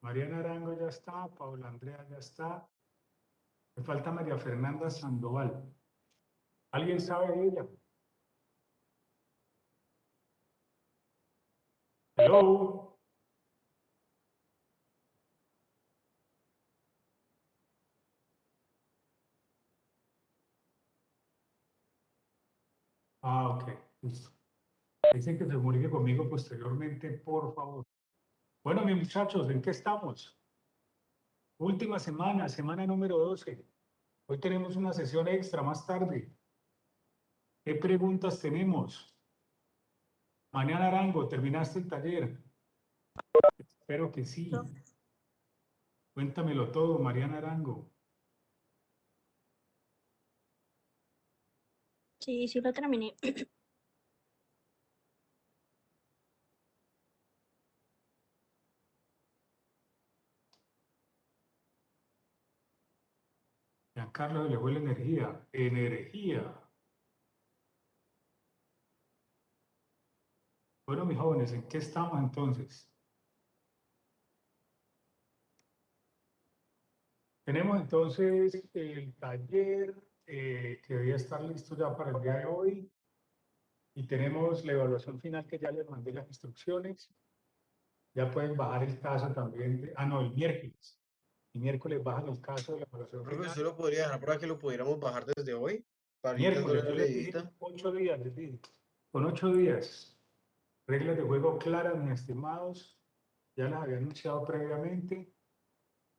Mariana Arango ya está, Paula Andrea ya está. Me falta María Fernanda Sandoval. ¿Alguien sabe de ella? Hello. Ah, ok, listo. Dicen que se comunique conmigo posteriormente, por favor. Bueno, mis muchachos, ¿en qué estamos? Última semana, semana número 12. Hoy tenemos una sesión extra más tarde. ¿Qué preguntas tenemos? Mañana Arango, ¿terminaste el taller? Espero que sí. Cuéntamelo todo, Mariana Arango. Sí, sí lo terminé. Giancarlo le fue la energía. Energía. Bueno, mis jóvenes, ¿en qué estamos entonces? Tenemos entonces el taller que debía estar listo ya para el día de hoy y tenemos la evaluación final que ya les mandé las instrucciones. Ya pueden bajar el caso también. No, el miércoles. El miércoles bajan el caso de la evaluación Profe, final. ¿usted lo podría dejar para que lo pudiéramos bajar desde hoy? Para ir dándole Miércoles, la yo les dije leidita. 8 días, les dije. Con 8 días. Reglas de juego claras, mis estimados. Ya las había anunciado previamente.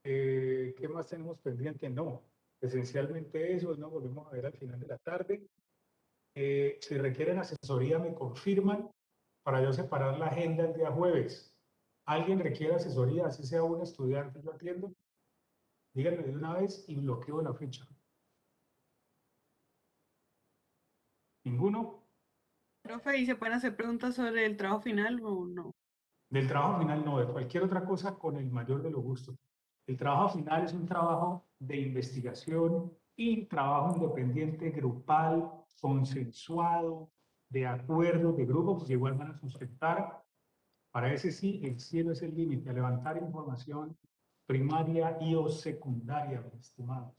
¿Qué más tenemos pendiente? No, esencialmente eso, nos volvemos a ver al final de la tarde. Si requieren asesoría, me confirman para yo separar la agenda el día jueves. ¿Alguien requiere asesoría, así sea un estudiante, yo atiendo? Díganme de una vez y bloqueo la fecha. ¿Ninguno? Profe, ¿y se pueden hacer preguntas sobre el trabajo final o no? Del trabajo final no, de cualquier otra cosa con el mayor de los gustos. El trabajo final es un trabajo de investigación y trabajo independiente, grupal, consensuado, de acuerdo, de grupo, pues igual van a sustentar. Para ese sí, el cielo es el límite, a levantar información primaria y o secundaria, mis estimados.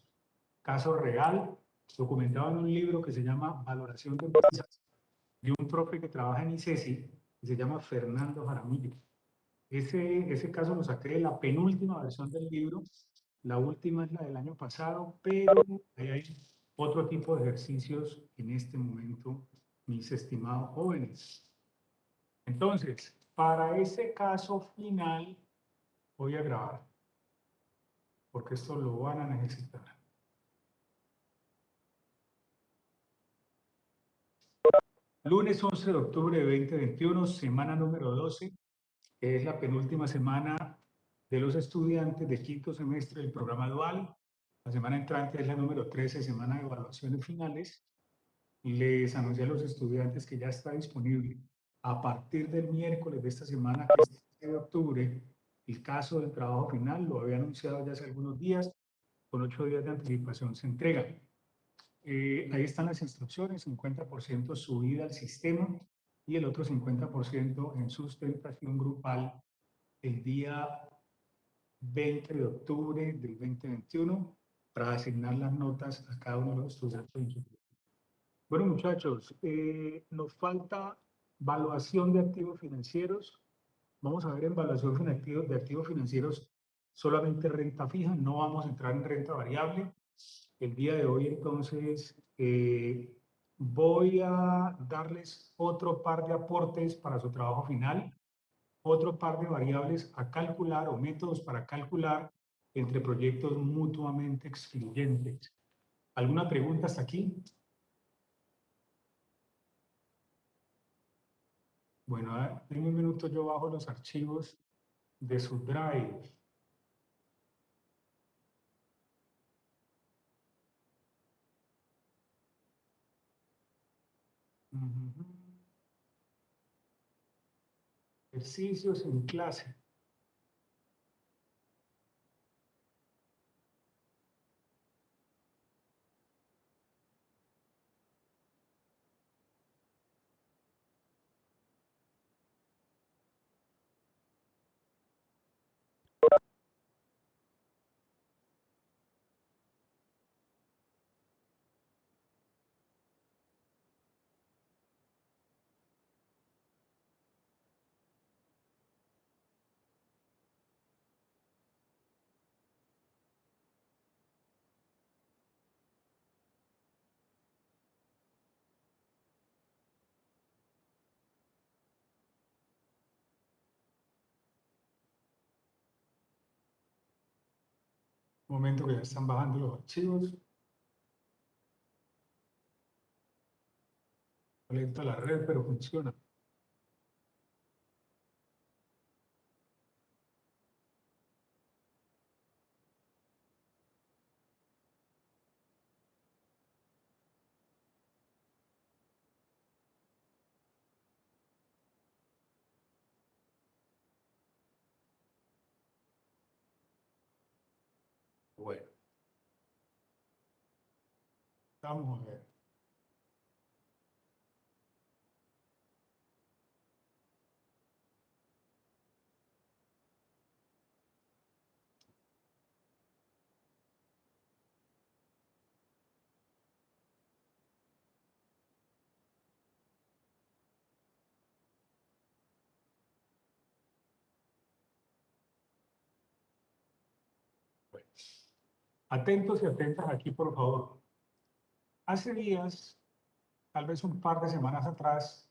Caso real, documentado en un libro que se llama Valoración de Empresas, de un profe que trabaja en ICESI, que se llama Fernando Jaramillo. Ese caso lo saqué de la penúltima versión del libro, la última es la del año pasado, pero ahí hay otro tipo de ejercicios en este momento, mis estimados jóvenes. Entonces, para ese caso final voy a grabar, porque esto lo van a necesitar. Lunes 11 de octubre de 2021, semana número 12, que es la penúltima semana de los estudiantes de quinto semestre del programa dual. La semana entrante es la número 13, semana de evaluaciones finales. Les anuncié a los estudiantes que ya está disponible a partir del miércoles de esta semana, que es el 13 de octubre, el caso del trabajo final. Lo había anunciado ya hace algunos días, con 8 días de anticipación se entrega. Ahí están las instrucciones, 50% subida al sistema y el otro 50% en sustentación grupal el día 20 de octubre del 2021 para asignar las notas a cada uno de los estudiantes. Bueno, muchachos, nos falta evaluación de activos financieros. Vamos a ver en evaluación de activos financieros solamente renta fija, no vamos a entrar en renta variable. El día de hoy, entonces, voy a darles otro par de aportes para su trabajo final, otro par de variables a calcular o métodos para calcular entre proyectos mutuamente excluyentes. ¿Alguna pregunta hasta aquí? Bueno, en un minuto yo bajo los archivos de su Drive. Ujú. Ejercicios en clase. Un momento que ya están bajando los archivos. Lenta la red, pero funciona. Bueno, vamos a ver. Bueno, atentos y atentas aquí, por favor. Hace días, tal vez un par de semanas atrás,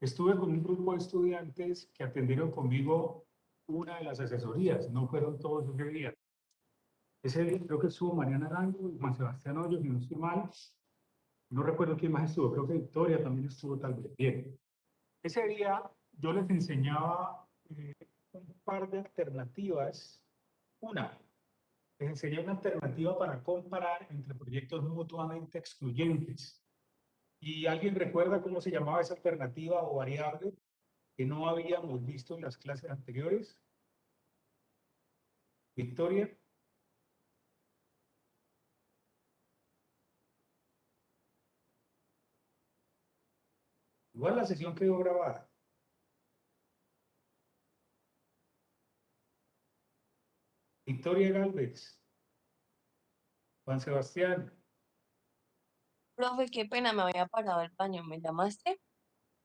estuve con un grupo de estudiantes que atendieron conmigo una de las asesorías. No fueron todos ese día. Ese día creo que estuvo Mariana Arango y Juan Sebastián Hoyos, y no estoy mal. No recuerdo quién más estuvo. Creo que Victoria también estuvo tal vez. Bien. Ese día yo les enseñaba un par de alternativas. Una, les enseñé una alternativa para comparar entre proyectos mutuamente excluyentes. ¿Y alguien recuerda cómo se llamaba esa alternativa o variable que no habíamos visto en las clases anteriores? Victoria. Igual la sesión quedó grabada. Victoria Galvez. Juan Sebastián. Profe, qué pena, me había parado el baño. ¿Me llamaste?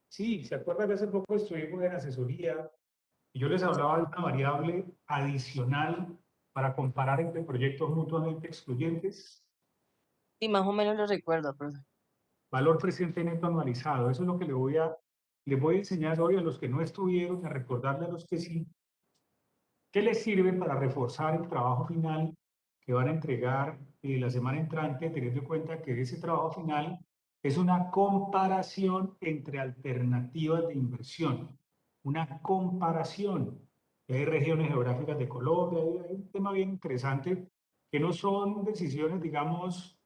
Sí, ¿se acuerdan que hace poco estuvimos en asesoría y yo les hablaba de una variable adicional para comparar entre proyectos mutuamente excluyentes? Sí, más o menos lo recuerdo, profe. Valor presente neto anualizado. Eso es lo que les voy a enseñar hoy a los que no estuvieron, a recordarle a los que sí, qué les sirve para reforzar el trabajo final que van a entregar la semana entrante, teniendo en cuenta que ese trabajo final es una comparación entre alternativas de inversión. Una comparación. Hay regiones geográficas de Colombia, hay un tema bien interesante que no son decisiones, digamos,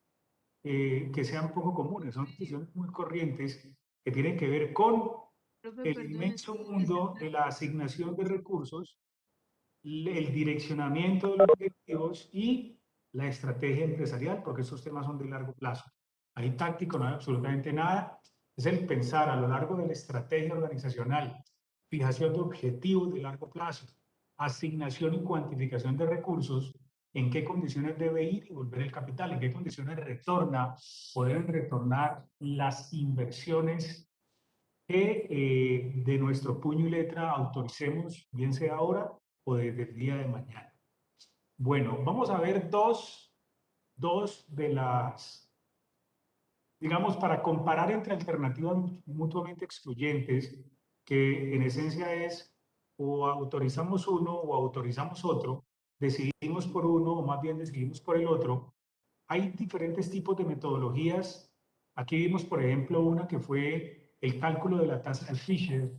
que sean poco comunes, son decisiones muy corrientes que tienen que ver con Profe, el perdón, inmenso es que mundo de la asignación de recursos, el direccionamiento de los objetivos y la estrategia empresarial, porque estos temas son de largo plazo. Ahí táctico no hay absolutamente nada, es el pensar a lo largo de la estrategia organizacional, fijación de objetivos de largo plazo, asignación y cuantificación de recursos, en qué condiciones debe ir y volver el capital, en qué condiciones retorna, pueden retornar las inversiones que de nuestro puño y letra autoricemos, bien sea ahora o desde el día de mañana. Bueno, vamos a ver dos de las, digamos, para comparar entre alternativas mutuamente excluyentes, que en esencia es o autorizamos uno o autorizamos otro, decidimos por uno o más bien decidimos por el otro. Hay diferentes tipos de metodologías. Aquí vimos, por ejemplo, una que fue el cálculo de la tasa de Fisher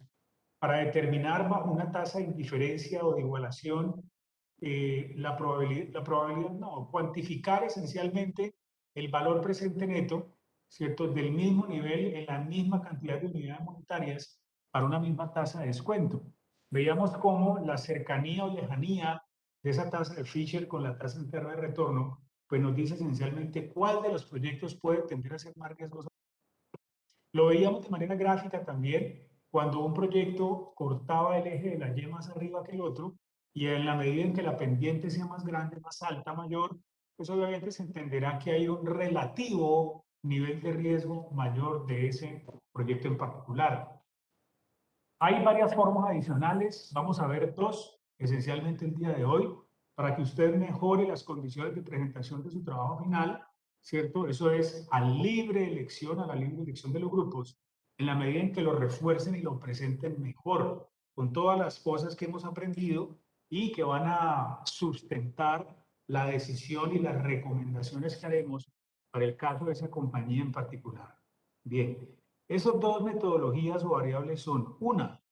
para determinar bajo una tasa de indiferencia o de igualación la probabilidad, no, cuantificar esencialmente el valor presente neto, ¿cierto? Del mismo nivel en la misma cantidad de unidades monetarias para una misma tasa de descuento. Veíamos cómo la cercanía o lejanía de esa tasa de Fisher con la tasa interna de retorno, pues nos dice esencialmente cuál de los proyectos puede tender a ser más riesgoso. Lo veíamos de manera gráfica también cuando un proyecto cortaba el eje de la Y más arriba que el otro, y en la medida en que la pendiente sea más grande, más alta, mayor, pues obviamente se entenderá que hay un relativo nivel de riesgo mayor de ese proyecto en particular. Hay varias formas adicionales, vamos a ver dos esencialmente el día de hoy, para que usted mejore las condiciones de presentación de su trabajo final, ¿cierto? Eso es a libre elección, a la libre elección de los grupos, en la medida en que lo refuercen y lo presenten mejor, con todas las cosas que hemos aprendido y que van a sustentar la decisión y las recomendaciones que haremos para el caso de esa compañía en particular. Bien, esas dos metodologías o variables son, una,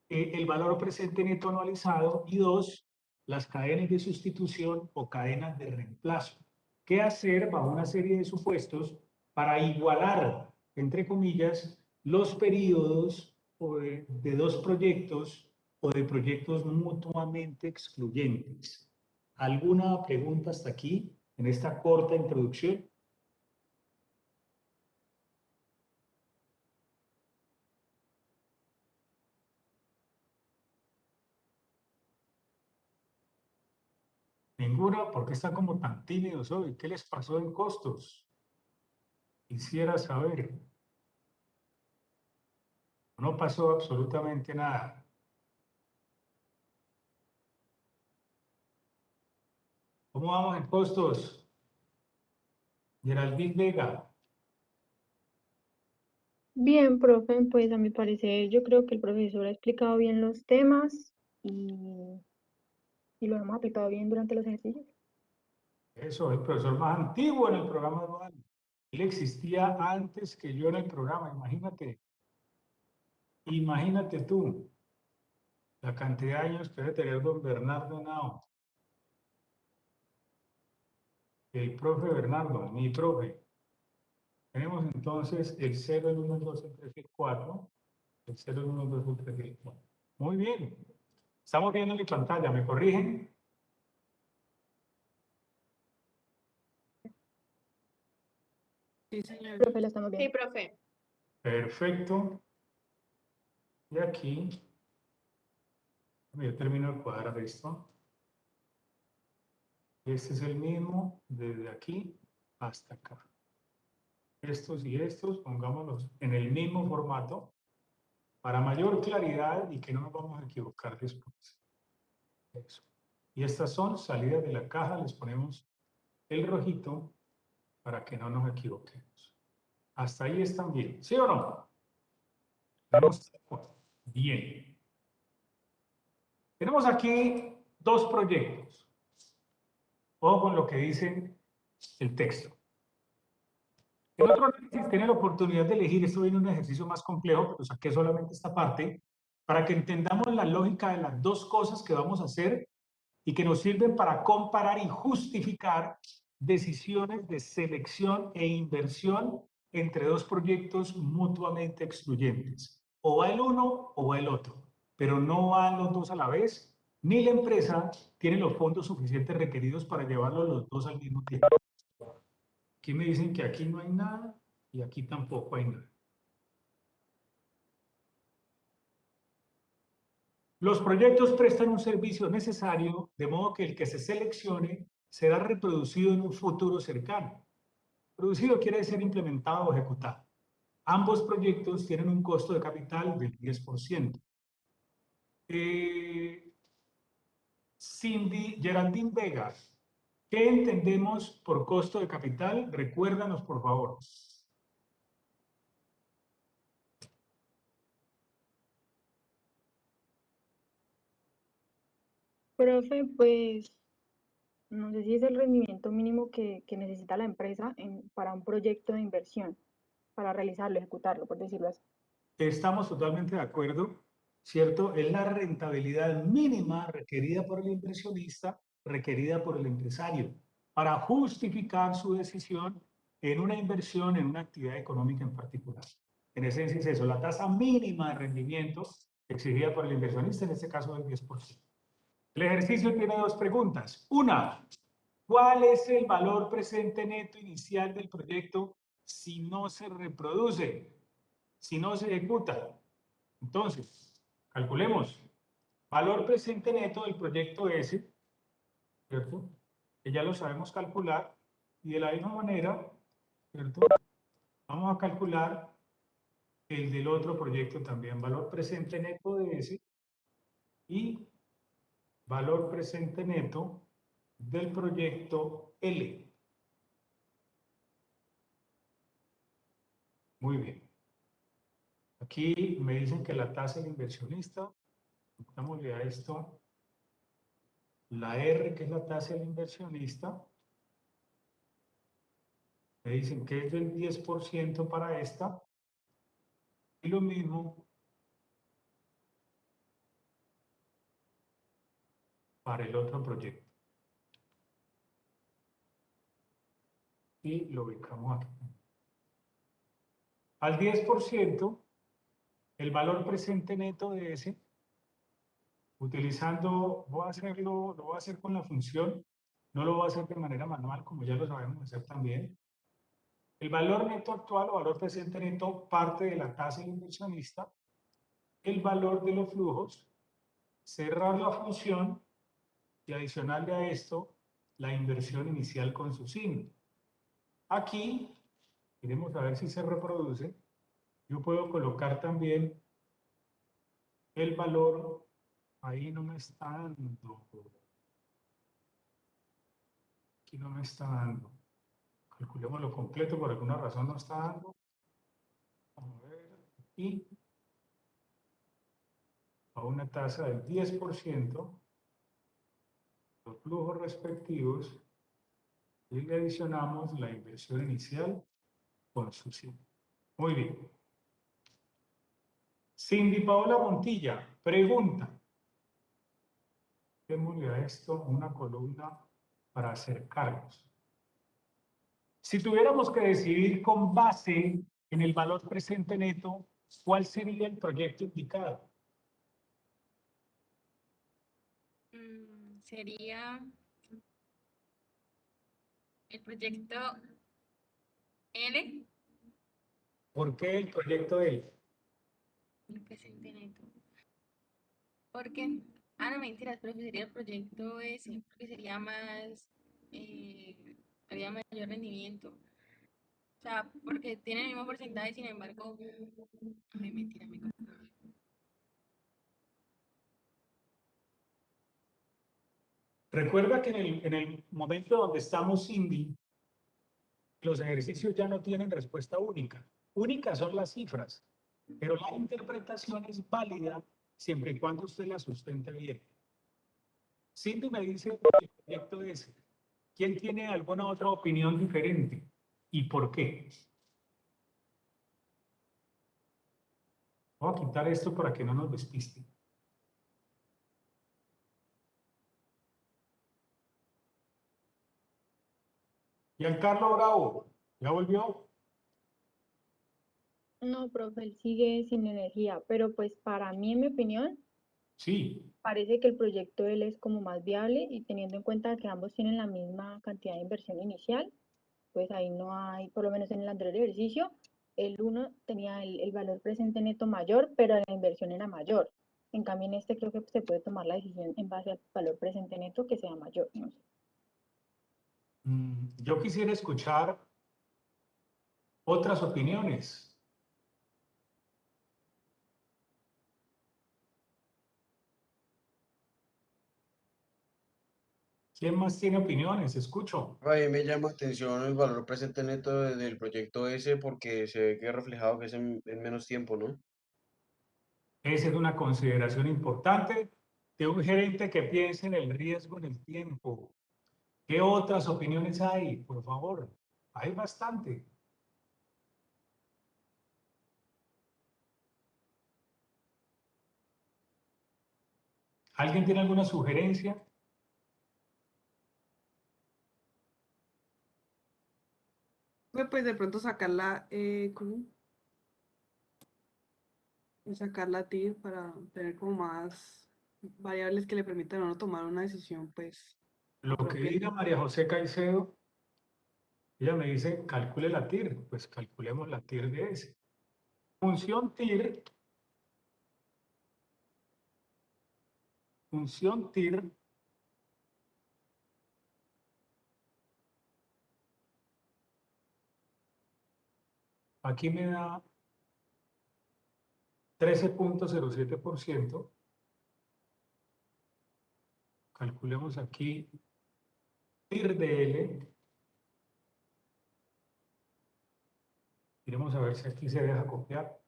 el valor presente neto anualizado y dos, las cadenas de sustitución o cadenas de reemplazo. ¿Qué hacer bajo una serie de supuestos para igualar, entre comillas, los periodos de dos proyectos o de proyectos mutuamente excluyentes? ¿Alguna pregunta hasta aquí en esta corta introducción? Ninguna, ¿por qué están como tan tímidos hoy? ¿Qué les pasó en costos? Quisiera saber. No pasó absolutamente nada. ¿Cómo vamos en costos? Geraldine Vega. Bien, profe, pues a mi parecer yo creo que el profesor ha explicado bien los temas y lo hemos aplicado bien durante los ejercicios. Eso, el profesor más antiguo en el programa dual. Él existía antes que yo en el programa, imagínate. Imagínate tú la cantidad de años que debe tener don Bernardo Henao. El profe Bernardo, mi profe. Tenemos entonces el 0, el 1, el 2, el 3 y el 4. El 0, el 1, el 2, el 3 y el 4. Muy bien. Estamos viendo mi pantalla, ¿me corrigen? Sí, señor. Profe, la estamos Sí, viendo. profe. Perfecto. Y aquí, yo termino de cuadrar esto. Este es el mismo desde aquí hasta acá. Estos y estos, pongámoslos en el mismo formato para mayor claridad y que no nos vamos a equivocar después. Eso. Y estas son salidas de la caja, les ponemos el rojito para que no nos equivoquemos. Hasta ahí están bien, ¿sí o no? Bien. Tenemos aquí dos proyectos. Ojo con lo que dice el texto. En otro análisis tiene la oportunidad de elegir, esto viene un ejercicio más complejo, pero saqué solamente esta parte, para que entendamos la lógica de las dos cosas que vamos a hacer y que nos sirven para comparar y justificar decisiones de selección e inversión entre dos proyectos mutuamente excluyentes. O va el uno o va el otro, pero no van los dos a la vez, ni la empresa tiene los fondos suficientes requeridos para llevarlos los dos al mismo tiempo. Aquí me dicen que aquí no hay nada y aquí tampoco hay nada. Los proyectos prestan un servicio necesario, de modo que el que se seleccione será reproducido en un futuro cercano. Producido quiere decir implementado o ejecutado. Ambos proyectos tienen un costo de capital del 10%. Cindy Geraldine Vega, ¿qué entendemos por costo de capital? Recuérdanos, por favor. Profe, pues no sé si es el rendimiento mínimo que necesita la empresa para un proyecto de inversión, para realizarlo, ejecutarlo, por decirlo así. Estamos totalmente de acuerdo, ¿cierto? Es la rentabilidad mínima requerida por el inversionista, requerida por el empresario, para justificar su decisión en una inversión en una actividad económica en particular. En esencia es eso, la tasa mínima de rendimiento exigida por el inversionista, en este caso del 10%. El ejercicio tiene dos preguntas. Una, ¿cuál es el valor presente neto inicial del proyecto si no se reproduce? Si no se ejecuta? Entonces, calculemos. Valor presente neto del proyecto S, ¿cierto? Que ya lo sabemos calcular. Y de la misma manera, ¿cierto? Vamos a calcular el del otro proyecto también. Valor presente neto de S y valor presente neto del proyecto L. Muy bien. Aquí me dicen que la tasa del inversionista, dámosle a esto la R, que es la tasa del inversionista, me dicen que es del 10% para esta, y lo mismo para el otro proyecto. Y lo ubicamos aquí. Al 10%, el valor presente neto de ese, utilizando, lo voy a hacer con la función, no lo voy a hacer de manera manual, como ya lo sabemos hacer también. El valor neto actual o valor presente neto parte de la tasa del inversionista, el valor de los flujos, cerrar la función y adicionarle a esto la inversión inicial con su signo. Aquí, queremos ver si se reproduce, yo puedo colocar también el valor, ahí no me está dando, aquí no me está dando. Calculemos lo completo, por alguna razón no está dando. Vamos a ver, aquí, a una tasa del 10%, los flujos respectivos, y le adicionamos la inversión inicial con su signo. Muy bien. Cindy Paola Montilla, pregunta. Démosle a esto una columna para hacer cargos. Si tuviéramos que decidir con base en el valor presente neto, ¿cuál sería el proyecto indicado? Sería el proyecto L, ¿Por qué el proyecto L? el presente neto. Porque, no mentiras, pero sería el proyecto S, porque sería más, haría mayor rendimiento. O sea, porque tiene el mismo porcentaje, sin embargo, ay, mentira, me confundí. Recuerda que en el momento donde estamos, Cindy, los ejercicios ya no tienen respuesta única. Únicas son las cifras, pero la interpretación es válida siempre y cuando usted la sustente bien. Cindy me dice el proyecto ese. ¿Quién tiene alguna otra opinión diferente? ¿Y por qué? Voy a quitar esto para que no nos despiste. Giancarlo Bravo, ¿ya volvió? No, profe, él sigue sin energía, pero pues para mí, en mi opinión, Sí. parece que el proyecto él es como más viable y teniendo en cuenta que ambos tienen la misma cantidad de inversión inicial, pues ahí no hay, por lo menos en el anterior ejercicio, el uno tenía el valor presente neto mayor, pero la inversión era mayor. En cambio, en este creo que se puede tomar la decisión en base al valor presente neto que sea mayor, no sé. Yo quisiera escuchar otras opiniones. ¿Quién más tiene opiniones? Escucho. A mí me llama atención el valor presente neto del proyecto S porque se ve que es reflejado que es en menos tiempo, ¿no? Esa es una consideración importante de un gerente que piense en el riesgo en el tiempo. ¿Qué otras opiniones hay? Por favor, hay bastante. ¿Alguien tiene alguna sugerencia? Pues de pronto sacarla, sacar la TIR para tener como más variables que le permitan a uno tomar una decisión, pues, Lo que propia. diga María José Caicedo, ella me dice, calcule la TIR. Pues calculemos la TIR de ese. Función TIR. Función TIR. Aquí me da 13.07%. Calculemos aquí TIR de L. Iremos a ver si aquí se deja copiar.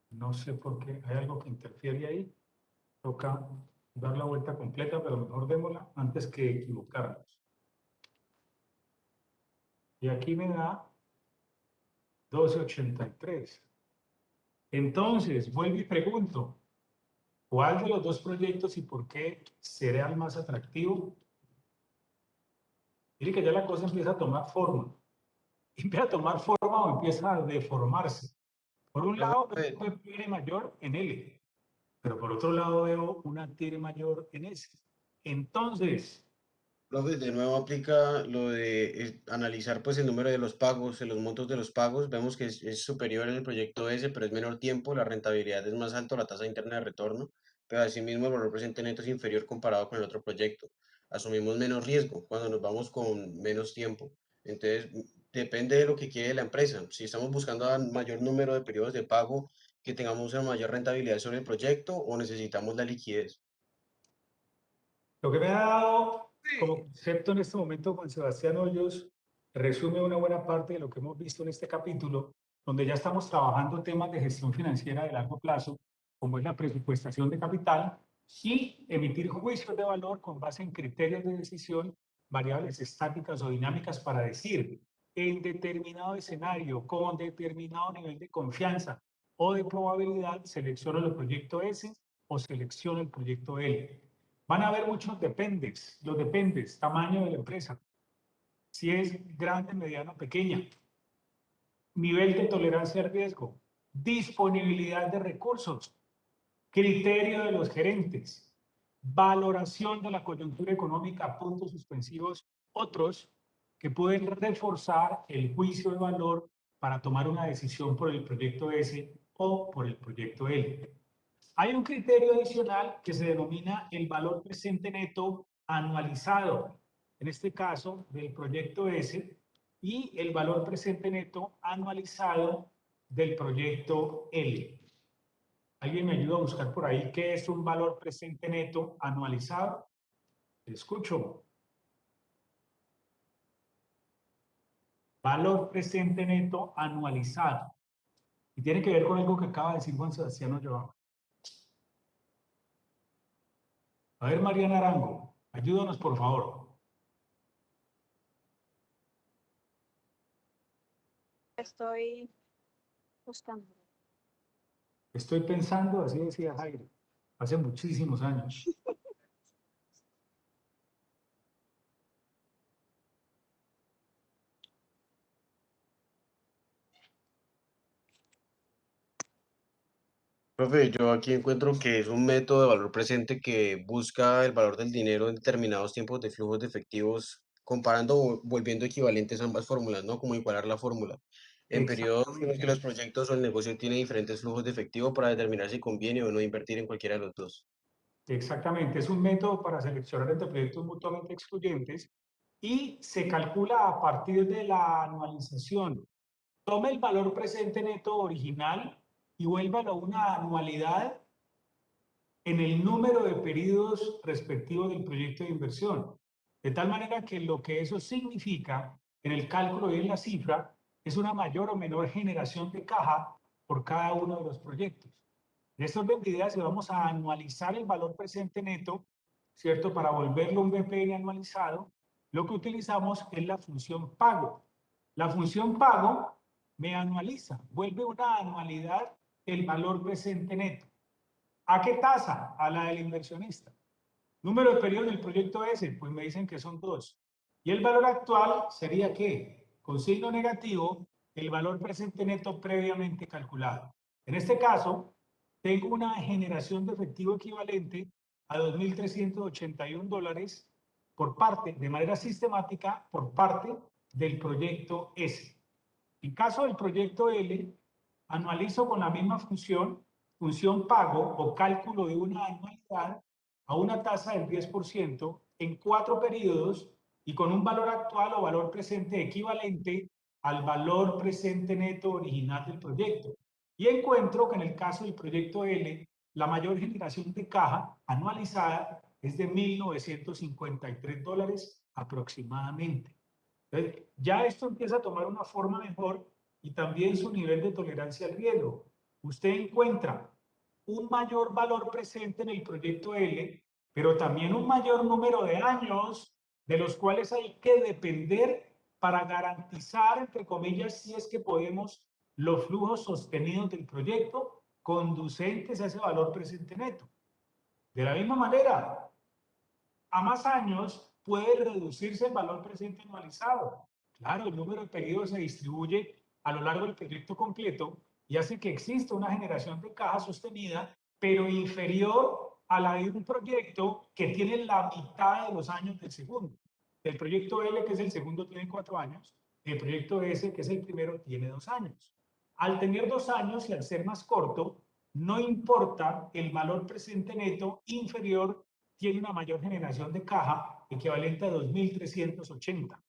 No sé por qué, hay algo que interfiere ahí. Toca dar la vuelta completa, pero mejor démosla antes que equivocarnos. Y aquí me da 12.83. Entonces, vuelvo y pregunto, ¿cuál de los dos proyectos y por qué será el más atractivo? Mire que ya la cosa empieza a tomar forma. Empieza a tomar forma o empieza a deformarse. Por un lado, veo una T mayor en L, pero por otro lado veo una T mayor en S. Entonces, Profe, de nuevo aplica lo de analizar pues el número de los pagos, los montos de los pagos. Vemos que es superior en el proyecto S, pero es menor tiempo, la rentabilidad es más alta, la tasa interna de retorno, pero asimismo el valor presente neto es inferior comparado con el otro proyecto. Asumimos menos riesgo cuando nos vamos con menos tiempo. Entonces, depende de lo que quiere la empresa. Si estamos buscando a mayor número de periodos de pago, que tengamos una mayor rentabilidad sobre el proyecto o necesitamos la liquidez. lo que me ha dado como concepto en este momento Juan Sebastián Hoyos resume una buena parte de lo que hemos visto en este capítulo, donde ya estamos trabajando temas de gestión financiera de largo plazo, como es la presupuestación de capital y emitir juicios de valor con base en criterios de decisión, variables estáticas o dinámicas para decir, en determinado escenario, con determinado nivel de confianza o de probabilidad, selecciono el proyecto S o selecciono el proyecto L. Van a haber muchos dependes, los dependes, tamaño de la empresa, si es grande, mediana o pequeña, nivel de tolerancia al riesgo, disponibilidad de recursos, criterio de los gerentes, valoración de la coyuntura económica, puntos suspensivos, otros que pueden reforzar el juicio de valor para tomar una decisión por el proyecto S o por el proyecto L. Hay un criterio adicional que se denomina el valor presente neto anualizado, en este caso del proyecto S, y el valor presente neto anualizado del proyecto L. ¿Alguien me ayuda a buscar por ahí qué es un valor presente neto anualizado? Te escucho. Valor presente neto anualizado. Y tiene que ver con algo que acaba de decir Juan Sebastián Ulloa. A ver, Mariana Arango, ayúdanos por favor. Estoy buscando. Estoy pensando, así decía Jairo, hace muchísimos años. Profe, yo aquí encuentro que es un método de valor presente que busca el valor del dinero en determinados tiempos de flujos de efectivos, comparando o volviendo equivalentes ambas fórmulas, ¿no? Como igualar la fórmula. En periodos en los que los proyectos o el negocio tienen diferentes flujos de efectivo para determinar si conviene o no invertir en cualquiera de los dos. Exactamente, es un método para seleccionar entre proyectos mutuamente excluyentes y se calcula a partir de la anualización. Tome el valor presente neto original y vuélvalo a una anualidad en el número de periodos respectivos del proyecto de inversión. De tal manera que lo que eso significa en el cálculo y en la cifra es una mayor o menor generación de caja por cada uno de los proyectos. En estas 20 ideas, si vamos a anualizar el valor presente neto, ¿cierto? Para volverlo un BPN anualizado, lo que utilizamos es la función pago. La función pago me anualiza, vuelve una anualidad el valor presente neto. ¿A qué tasa? A la del inversionista. Número de periodos del proyecto S, pues me dicen que son 2. Y el valor actual sería ¿qué? Con signo negativo, el valor presente neto previamente calculado. En este caso, tengo una generación de efectivo equivalente a $2.381 por parte, de manera sistemática, por parte del proyecto S. En caso del proyecto L, anualizo con la misma función pago o cálculo de una anualidad a una tasa del 10% en 4 periodos y con un valor actual o valor presente equivalente al valor presente neto original del proyecto. Y encuentro que en el caso del proyecto L, la mayor generación de caja anualizada es de $1.953 aproximadamente. Entonces, ya esto empieza a tomar una forma mejor y también su nivel de tolerancia al riesgo. Usted encuentra un mayor valor presente en el proyecto L, pero también un mayor número de años de los cuales hay que depender para garantizar, entre comillas, si es que podemos, los flujos sostenidos del proyecto conducentes a ese valor presente neto. De la misma manera, a más años puede reducirse el valor presente anualizado. Claro, el número de periodos se distribuye a lo largo del proyecto completo y hace que exista una generación de caja sostenida, pero inferior a la de un proyecto que tiene la mitad de los años del segundo. El proyecto L, que es el segundo, tiene 4 años. El proyecto S, que es el primero, tiene 2 años. Al tener 2 años y al ser más corto, no importa el valor presente neto inferior, tiene una mayor generación de caja equivalente a 2.380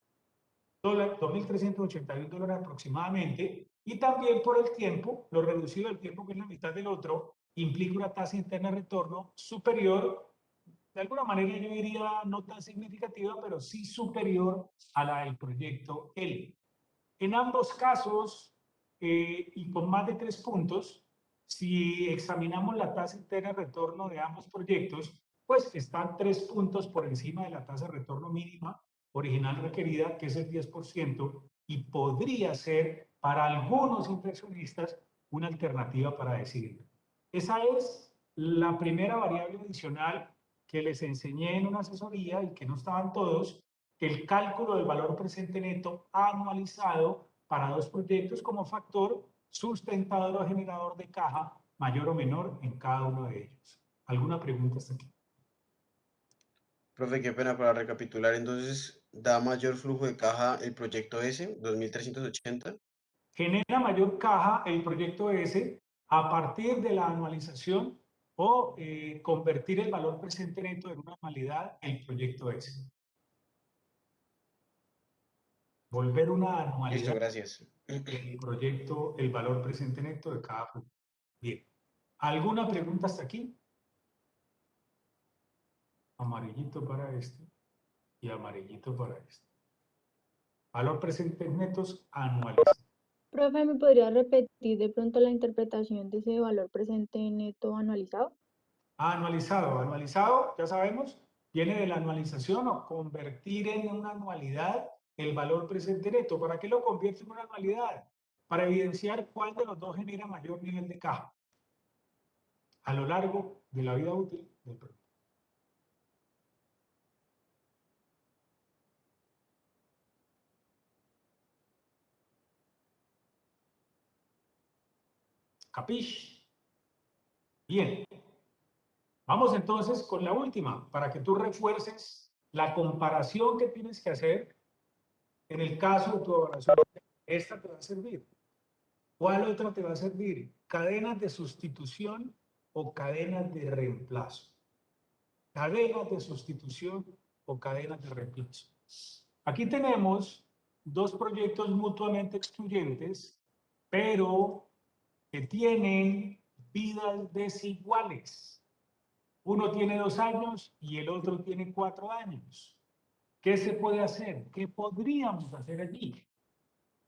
dólares, $2.381 aproximadamente, y también por el tiempo, lo reducido del tiempo, que es la mitad del otro, implica una tasa interna de retorno superior, de alguna manera yo diría no tan significativa, pero sí superior a la del proyecto L. En ambos casos, y con más de 3 puntos, si examinamos la tasa interna de retorno de ambos proyectos, pues están 3 puntos por encima de la tasa de retorno mínima original requerida, que es el 10%, y podría ser para algunos inversionistas una alternativa para decidir. Esa es la primera variable adicional que les enseñé en una asesoría y que no estaban todos, el cálculo del valor presente neto anualizado para 2 proyectos como factor sustentador o generador de caja mayor o menor en cada uno de ellos. ¿Alguna pregunta hasta aquí? Profe, qué pena para recapitular. Entonces, ¿da mayor flujo de caja el proyecto S, 2380? Genera mayor caja el proyecto S a partir de la anualización o convertir el valor presente neto en una anualidad el proyecto S. Volver una Listo, anualidad gracias. el proyecto, el valor presente neto de cada flujo. Bien. ¿Alguna pregunta hasta aquí? Amarillito para este y amarillito para este. Valor presente netos anuales. Profe, ¿me podría repetir de pronto la interpretación de ese valor presente neto anualizado? Anualizado. Anualizado, ya sabemos, viene de la anualización o convertir en una anualidad el valor presente neto. ¿Para qué lo convierte en una anualidad? Para evidenciar cuál de los dos genera mayor nivel de caja a lo largo de la vida útil del producto. ¿Capish? Bien. Vamos entonces con la última, para que tú refuerces la comparación que tienes que hacer en el caso de tu evaluación. Esta te va a servir. ¿Cuál otra te va a servir? Cadenas de sustitución o cadenas de reemplazo. Cadenas de sustitución o cadenas de reemplazo. Aquí tenemos 2 proyectos mutuamente excluyentes, pero que tienen vidas desiguales. Uno tiene 2 años y el otro tiene 4 años. ¿Qué se puede hacer? ¿Qué podríamos hacer allí?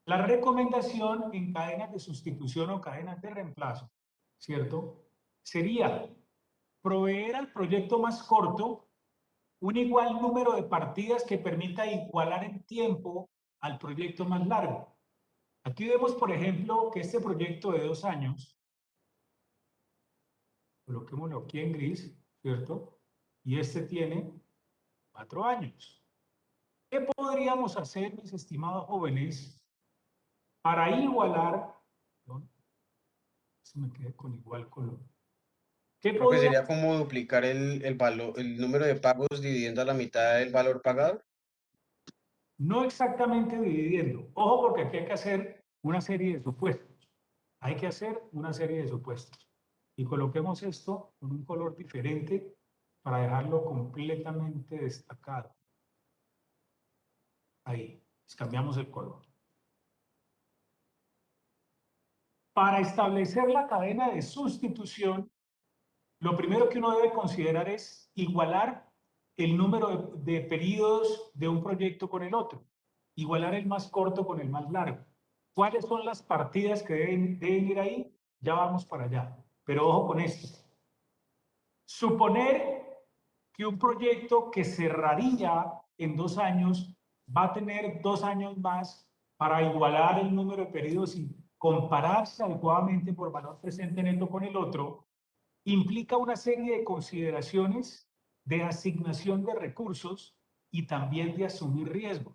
La recomendación en cadenas de sustitución o cadenas de reemplazo, ¿cierto? Sería proveer al proyecto más corto un igual número de partidas que permita igualar en tiempo al proyecto más largo. Aquí vemos, por ejemplo, que este proyecto de 2 años, coloquémoslo aquí en gris, ¿cierto? Y este tiene 4 años. ¿Qué podríamos hacer, mis estimados jóvenes, para igualar? ¿No? Se me quedé con igual color. ¿Qué Creo que podríamos? sería como duplicar el valor, el número de pagos dividiendo a la mitad del valor pagado. No exactamente dividiendo. Ojo, porque aquí hay que hacer una serie de supuestos. Hay que hacer una serie de supuestos. Y coloquemos esto con un color diferente para dejarlo completamente destacado. Ahí, cambiamos el color. Para establecer la cadena de sustitución, lo primero que uno debe considerar es igualar el número de periodos de un proyecto con el otro. Igualar el más corto con el más largo. ¿Cuáles son las partidas que deben ir ahí? Ya vamos para allá. Pero ojo con esto. Suponer que un proyecto que cerraría en 2 años va a tener 2 años más para igualar el número de periodos y compararse adecuadamente por valor presente neto con el otro, implica una serie de consideraciones de asignación de recursos y también de asumir riesgos.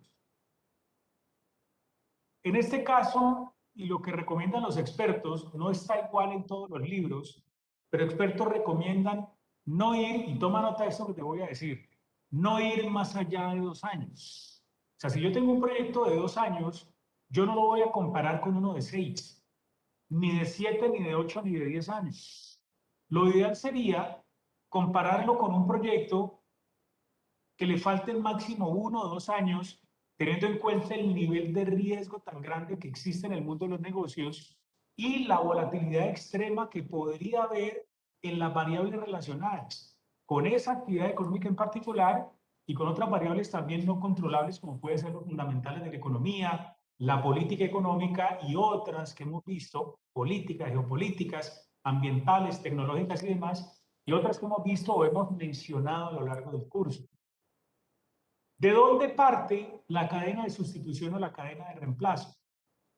En este caso, y lo que recomiendan los expertos, no está igual en todos los libros, pero expertos recomiendan no ir, y toma nota de esto que te voy a decir, no ir más allá de 2 años. O sea, si yo tengo un proyecto de 2 años, yo no lo voy a comparar con uno de 6, ni de 7, ni de 8, ni de 10 años. Lo ideal sería compararlo con un proyecto que le falten máximo 1 o 2 años, teniendo en cuenta el nivel de riesgo tan grande que existe en el mundo de los negocios y la volatilidad extrema que podría haber en las variables relacionadas con esa actividad económica en particular y con otras variables también no controlables como pueden ser los fundamentales de la economía, la política económica y otras que hemos visto, políticas, geopolíticas, ambientales, tecnológicas y demás, y otras que hemos visto o hemos mencionado a lo largo del curso. ¿De dónde parte la cadena de sustitución o la cadena de reemplazo?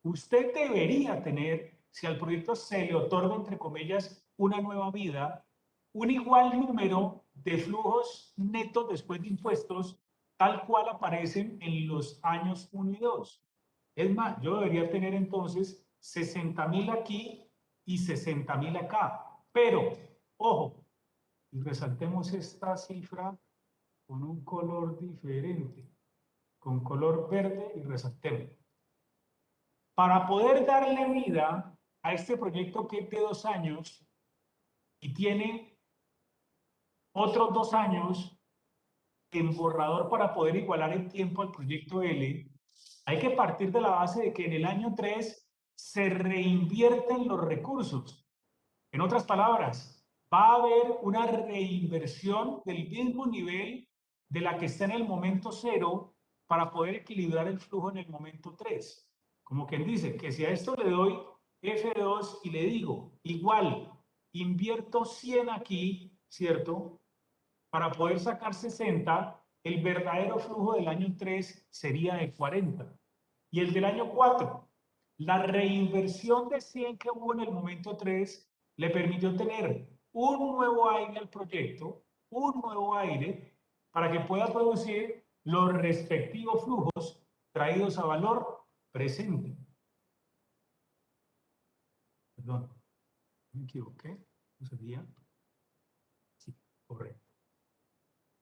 Usted debería tener, si al proyecto se le otorga, entre comillas, una nueva vida, un igual número de flujos netos después de impuestos, tal cual aparecen en los años 1 y 2. Es más, yo debería tener entonces 60.000 aquí y 60.000 acá. Pero, ojo, y resaltemos esta cifra con un color diferente, con color verde y resaltemos. Para poder darle vida a este proyecto que es de 2 años y tiene otros 2 años en borrador para poder igualar en tiempo al proyecto L, hay que partir de la base de que en el año 3 se reinvierten los recursos. En otras palabras, va a haber una reinversión del mismo nivel de la que está en el momento 0 para poder equilibrar el flujo en el momento 3. Como quien dice que si a esto le doy F2 y le digo igual, invierto 100 aquí, ¿cierto? Para poder sacar 60, el verdadero flujo del año 3 sería de 40. Y el del año 4, la reinversión de 100 que hubo en el momento 3 le permitió tener un nuevo aire al proyecto, un nuevo aire, para que pueda producir los respectivos flujos traídos a valor presente. Perdón, me equivoqué. ¿No sería? Sí, correcto.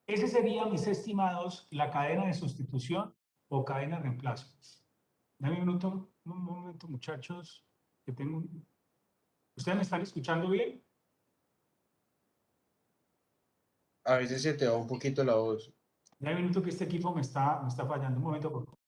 Ese sería, mis estimados, la cadena de sustitución o cadena de reemplazo. Dame un momento, muchachos, que tengo un... ¿Ustedes me están escuchando bien? A veces se te va un poquito la voz. Dame un minuto que este equipo me está fallando. Un momento, por favor.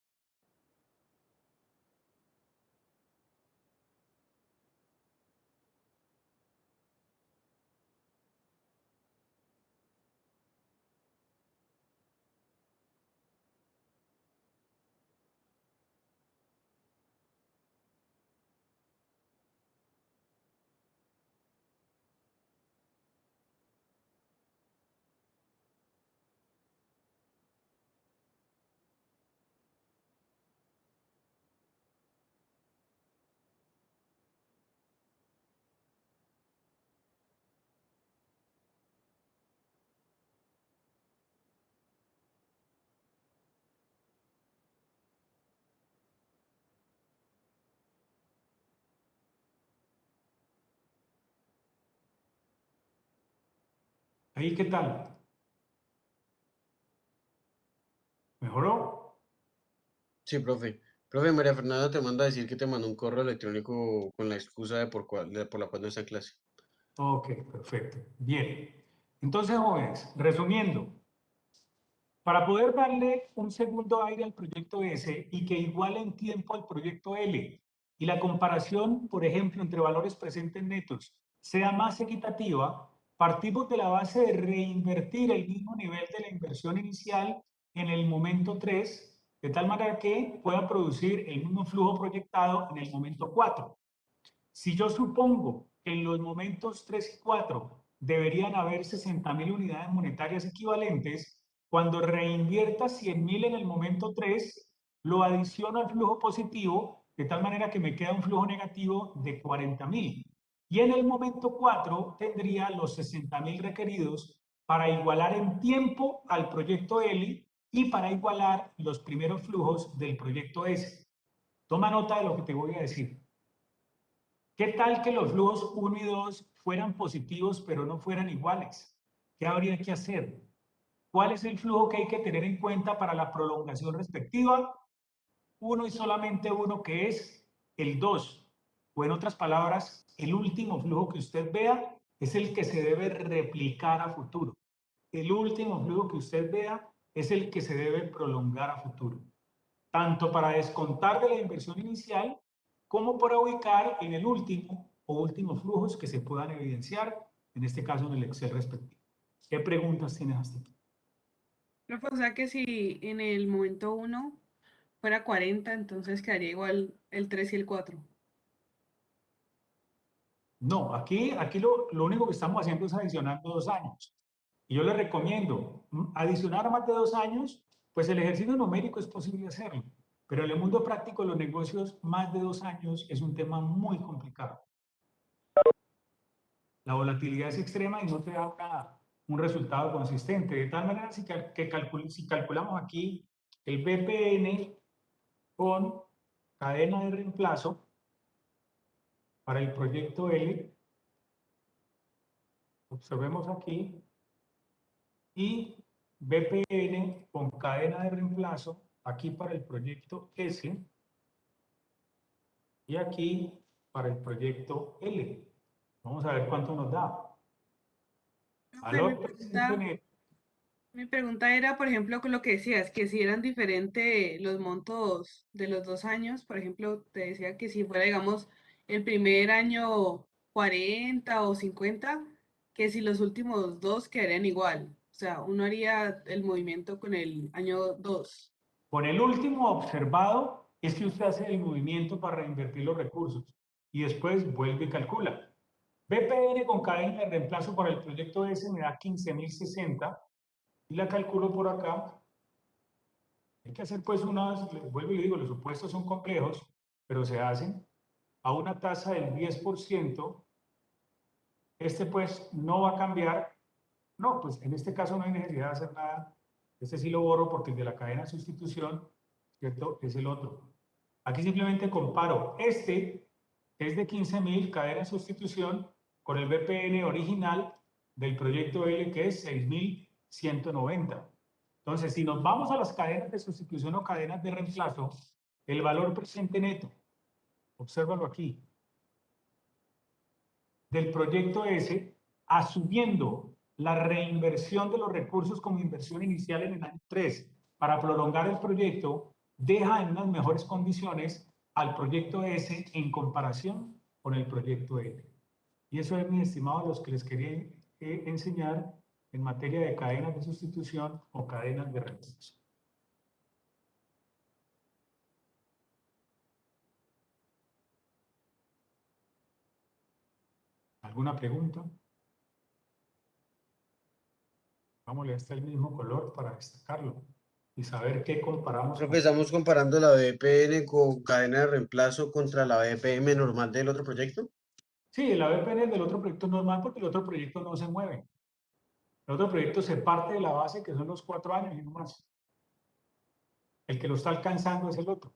¿Ahí qué tal? ¿Mejoró? Sí, profe. Profe, María Fernanda te manda a decir que te mandó un correo electrónico con la excusa de por la cual no está en clase. Ok, perfecto. Bien. Entonces, jóvenes, resumiendo, para poder darle un segundo aire al proyecto S y que iguale en tiempo al proyecto L y la comparación, por ejemplo, entre valores presentes netos sea más equitativa, partimos de la base de reinvertir el mismo nivel de la inversión inicial en el momento 3, de tal manera que pueda producir el mismo flujo proyectado en el momento 4. Si yo supongo en los momentos 3 y 4 deberían haber 60.000 unidades monetarias equivalentes, cuando reinvierta 100.000 en el momento 3, lo adiciono al flujo positivo, de tal manera que me queda un flujo negativo de 40.000. Y en el momento 4 tendría los 60.000 requeridos para igualar en tiempo al proyecto ELI y para igualar los primeros flujos del proyecto S. Toma nota de lo que te voy a decir. ¿Qué tal que los flujos 1 y 2 fueran positivos pero no fueran iguales? ¿Qué habría que hacer? ¿Cuál es el flujo que hay que tener en cuenta para la prolongación respectiva? Uno y solamente uno, que es el 2. O en otras palabras, el último flujo que usted vea es el que se debe replicar a futuro. El último flujo que usted vea es el que se debe prolongar a futuro, tanto para descontar de la inversión inicial como para ubicar en el último o últimos flujos que se puedan evidenciar, en este caso en el Excel respectivo. ¿Qué preguntas tienes hasta aquí? Profe, o sea que si en el momento 1 fuera 40, entonces quedaría igual el 3 y el 4. No, aquí lo único que estamos haciendo es adicionando 2 años. Y yo le recomiendo adicionar más de 2 años, pues el ejercicio numérico es posible hacerlo, pero en el mundo práctico de los negocios, más de 2 años es un tema muy complicado. La volatilidad es extrema y no te da un resultado consistente. De tal manera, si calculamos aquí el BPN con cadena de reemplazo para el proyecto L, observemos aquí, y BPN con cadena de reemplazo aquí para el proyecto S y aquí para el proyecto L. Vamos a ver cuánto nos da. Valor presente neto. Mi pregunta era, por ejemplo, con lo que decías, que si eran diferentes los montos de los 2 años, por ejemplo, te decía que si fuera, digamos, el primer año 40 o 50, que si los últimos 2 quedarían igual. O sea, uno haría el movimiento con el año 2. Con el último observado es que usted hace el movimiento para reinvertir los recursos y después vuelve y calcula. BPN con cadena de reemplazo para el proyecto S me da 15.060 y la calculo por acá. Hay que hacer pues vuelvo y le digo, los supuestos son complejos, pero se hacen a una tasa del 10%. Este pues no va a cambiar. No, pues en este caso no hay necesidad de hacer nada. Este sí lo borro porque el de la cadena de sustitución, ¿cierto? Es el otro. Aquí simplemente comparo este, que es de 15.000, cadena de sustitución, con el BPN original del proyecto L, que es 6.190. Entonces, si nos vamos a las cadenas de sustitución o cadenas de reemplazo, el valor presente neto, obsérvalo aquí, del proyecto S, asumiendo la reinversión de los recursos como inversión inicial en el año 3 para prolongar el proyecto, deja en unas mejores condiciones al proyecto S en comparación con el proyecto L. Y eso es, mi estimado, los que les quería enseñar en materia de cadenas de sustitución o cadenas de reemplazo. ¿Alguna pregunta? Vámonos a el mismo color para destacarlo y saber qué comparamos. Creo que estamos comparando la BPN con cadena de reemplazo contra la BPM normal del otro proyecto. Sí, la BPN del otro proyecto es normal porque el otro proyecto no se mueve. El otro proyecto se parte de la base, que son los 4 años y no más. El que lo está alcanzando es el otro.